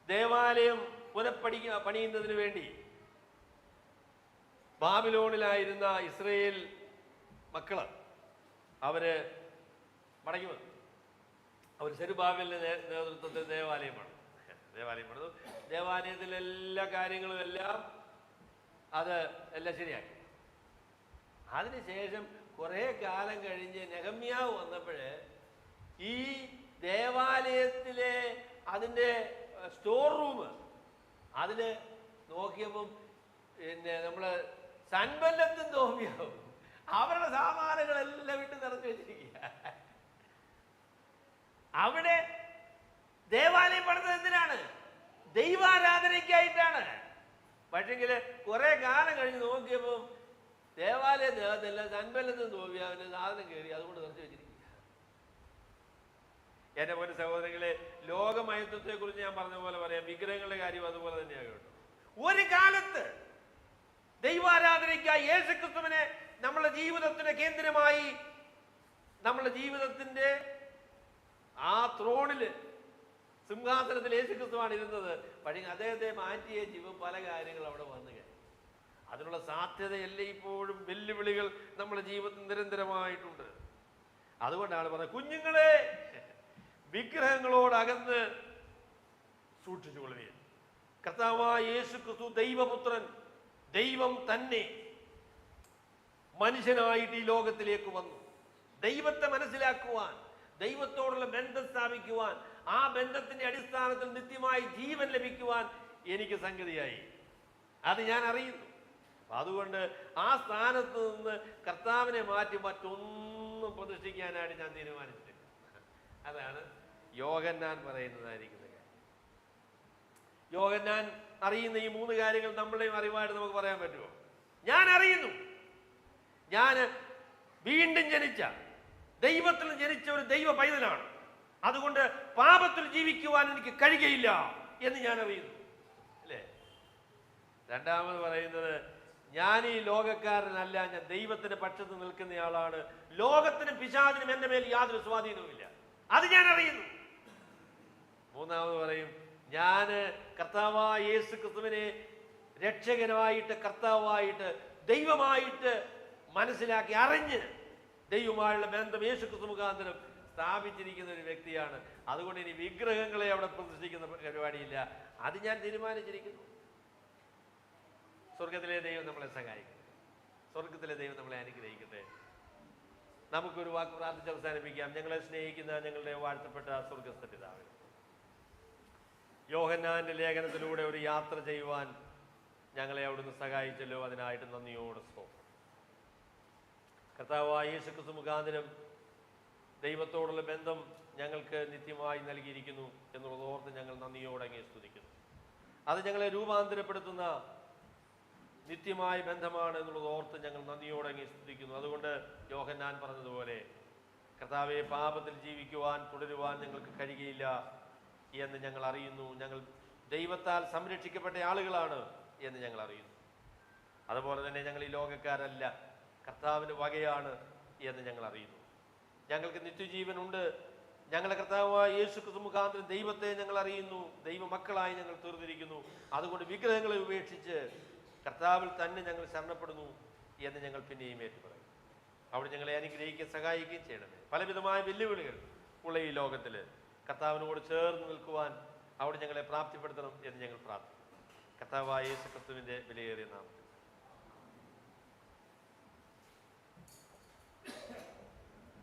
ദേവാലയം പണിയുന്നതിന് വേണ്ടി ബാബിലോണിലായിരുന്ന ഇസ്രയേൽ മക്കള് അവര് മടങ്ങി വന്നു. അവർ സെരുബാബേലിന്റെ നേതൃത്വത്തിൽ ദേവാലയം പണിതു. ദേവാലയത്തിലെ എല്ലാ കാര്യങ്ങളും എല്ലാം ശരിയാക്കി. അതിനുശേഷം കുറെ കാലം കഴിഞ്ഞ് നെഹമ്യാവ് വന്നപ്പോഴ് ഈ ദേവാലയത്തിലെ അതിൻ്റെ സ്റ്റോർ റൂം അതില് നോക്കിയപ്പം പിന്നെ നമ്മള് സൻബല്ലത്തും തോമിയാവും അവരുടെ സാമാനങ്ങളെല്ലാം വിട്ട് നിറച്ചു വെച്ചിരിക്കുക. അവിടെ ദേവാലയം പണിതത് എന്തിനാണ്? ദൈവാരാധനയ്ക്കായിട്ടാണ്. പക്ഷെങ്കിൽ കുറെ കാലം കഴിഞ്ഞ് നോക്കിയപ്പം ദേവാലയത്തിനകത്തെല്ലാം സൻബല്ലത്തും തോമിയാവിന്റെ സാധനം കയറി അതുകൊണ്ട് നിറച്ചു വെച്ചിരിക്കുക. എന്റെ പോലെ സഹോദരങ്ങളെ, ലോകമയത്വത്തെ കുറിച്ച് ഞാൻ പറഞ്ഞ പോലെ പറയാം, വിഗ്രഹങ്ങളുടെ കാര്യം അതുപോലെ തന്നെയാകട്ടെ. ഒരു കാലത്ത് ദൈവാരാധനയ്ക്കായി യേശുക്രിസ്തുവിനെ നമ്മുടെ ജീവിതത്തിന്റെ കേന്ദ്രമായി, നമ്മുടെ ജീവിതത്തിന്റെ ആ ത്രോണില് സിംഹാസനത്തിൽ യേശുക്രിസ്തുവാണ് ഇരുന്നത്. പക്ഷേ അദ്ദേഹത്തെ മാറ്റിയ ജീവൻ പല കാര്യങ്ങൾ അവിടെ വന്നു കഴിഞ്ഞു. അതിനുള്ള സാധ്യതയല്ല ഇപ്പോഴും വെല്ലുവിളികൾ നമ്മുടെ ജീവിതത്തിൽ നിരന്തരമായിട്ടുണ്ട്. അതുകൊണ്ടാണ് പറഞ്ഞത്, കുഞ്ഞുങ്ങളെ വിഗ്രഹങ്ങളോട് അകന്ന് സൂക്ഷിച്ചുകൊള്ളുകയും. കർത്താവായ യേശുക്രിസ്തു ദൈവപുത്രൻ, ദൈവം തന്നെ മനുഷ്യനായിട്ട് ഈ ലോകത്തിലേക്ക് വന്നു. ദൈവത്തെ മനസ്സിലാക്കുവാൻ, ദൈവത്തോടുള്ള ബന്ധം സ്ഥാപിക്കുവാൻ, ആ ബന്ധത്തിന്റെ അടിസ്ഥാനത്തിൽ നിത്യമായി ജീവൻ ലഭിക്കുവാൻ എനിക്ക് സംഗതിയായി. അത് ഞാൻ അറിയുന്നു. അതുകൊണ്ട് ആ സ്ഥാനത്ത് നിന്ന് കർത്താവിനെ മാറ്റി മറ്റൊന്നും പ്രതിഷ്ഠിക്കാനായിട്ട് ഞാൻ തീരുമാനിച്ചിട്ടില്ല. അതാണ് യോഹന്നാൻ പറയുന്നതായിരിക്കുന്നത്. യോഹന്നാൻ അറിയുന്ന ഈ 3 കാര്യങ്ങൾ നമ്മളുടെയും അറിവായിട്ട് നമുക്ക് പറയാൻ പറ്റുമോ? ഞാൻ അറിയുന്നു, ഞാൻ വീണ്ടും ജനിച്ച, ദൈവത്തിൽ ജനിച്ച ഒരു ദൈവ പൈതലാണ്, അതുകൊണ്ട് പാപത്തിൽ ജീവിക്കുവാൻ എനിക്ക് കഴിയുകയില്ല എന്ന് ഞാൻ അറിയുന്നു, അല്ലേ? രണ്ടാമത് പറയുന്നത്, ഞാൻ ഈ ലോകക്കാരനല്ല, ഞാൻ ദൈവത്തിന്റെ പക്ഷത്ത് നിൽക്കുന്നയാളാണ്, ലോകത്തിനും പിശാചിനും എന്റെ മേൽ യാതൊരു സ്വാധീനവുമില്ല, അത് ഞാൻ അറിയുന്നു. മൂന്നാമത് പറയും, ഞാൻ കർത്താവായ യേശു ക്രിസ്തുവിനെ രക്ഷകനായിട്ട്, കർത്താവായിട്ട്, ദൈവമായിട്ട് മനസ്സിലാക്കി അറിഞ്ഞ് ദൈവമായുള്ള ബന്ധം യേശു ക്രിസ്തു മുഖാന്തരം സ്ഥാപിച്ചിരിക്കുന്ന ഒരു വ്യക്തിയാണ്. അതുകൊണ്ട് ഇനി വിഗ്രഹങ്ങളെ അവിടെ പ്രതിഷ്ഠിക്കുന്ന പരിപാടിയില്ല, അത് ഞാൻ തീരുമാനിച്ചിരിക്കുന്നു. സ്വർഗത്തിലെ ദൈവം നമ്മളെ സഹായിക്കട്ടെ, സ്വർഗത്തിലെ ദൈവം നമ്മളെ അനുഗ്രഹിക്കട്ടെ. നമുക്കൊരു വാക്ക് പ്രാർത്ഥിച്ച് അവസാനിപ്പിക്കാം. ഞങ്ങളെ സ്നേഹിക്കുന്ന ഞങ്ങളുടെ വാഴ്ത്തപ്പെട്ട സ്വർഗസ്ഥ പിതാവേ, യോഹന്നാന്റെ ലേഖനത്തിലൂടെ ഒരു യാത്ര ചെയ്യുവാൻ ഞങ്ങളെ അവിടുന്ന് സഹായിച്ചല്ലോ, അതിനായിട്ട് നന്ദിയോടെ സ്തോത്രം. കർത്താവായ യേശു ക്രിസ്തു മുഖാന്തരം ദൈവത്തോടുള്ള ബന്ധം ഞങ്ങൾക്ക് നിത്യമായി നൽകിയിരിക്കുന്നു എന്നുള്ളത് ഓർത്ത് ഞങ്ങൾ നന്ദിയോടെ അങ്ങേ സ്തുതിക്കുന്നു. അത് ഞങ്ങളെ രൂപാന്തരപ്പെടുത്തുന്ന നിത്യമായ ബന്ധമാണ് എന്നുള്ളത് ഓർത്ത് ഞങ്ങൾ നന്ദിയോടെ അങ്ങേ സ്തുതിക്കുന്നു. അതുകൊണ്ട് യോഹന്നാൻ പറഞ്ഞതുപോലെ, കർത്താവെ, പാപത്തിൽ ജീവിക്കുവാൻ തുടരുവാൻ ഞങ്ങൾക്ക് കഴിയുകയില്ല എന്ന് ഞങ്ങൾ അറിയുന്നു. ഞങ്ങൾ ദൈവത്താൽ സംരക്ഷിക്കപ്പെട്ട ആളുകളാണ് എന്ന് ഞങ്ങൾ അറിയുന്നു. അതുപോലെ തന്നെ ഞങ്ങൾ ഈ ലോകക്കാരല്ല, കർത്താവിന് വകയാണ് എന്ന് ഞങ്ങൾ അറിയുന്നു. ഞങ്ങൾക്ക് നിത്യജീവനുണ്ട്. ഞങ്ങളുടെ കർത്താവായ യേശു ക്രിസ്തു മുഖാന്തരം ദൈവത്തെ ഞങ്ങൾ അറിയുന്നു, ദൈവമക്കളായി ഞങ്ങൾ തീർന്നിരിക്കുന്നു. അതുകൊണ്ട് വിഗ്രഹങ്ങളെ ഉപേക്ഷിച്ച് കർത്താവിൽ തന്നെ ഞങ്ങൾ ശരണപ്പെടുന്നു എന്ന് ഞങ്ങൾ പിന്നെയും ഏറ്റുപറയും. അവിടെ ഞങ്ങളെ അനുഗ്രഹിക്കുകയും സഹായിക്കുകയും ചെയ്യണമേ. പലവിധമായ വെല്ലുവിളികൾ ഉള്ള ഈ ലോകത്തിൽ കർത്താവിനോട് ചേർന്ന് നിൽക്കുവാൻ അവിടെ ഞങ്ങളെ പ്രാപ്തിപ്പെടുത്തണം എന്ന് ഞങ്ങൾ പ്രാർത്ഥിക്കുന്നു. കർത്താവായ യേശു ക്രിസ്തുവിന്റെ വിലയേറിയ നാമത്തിൽ.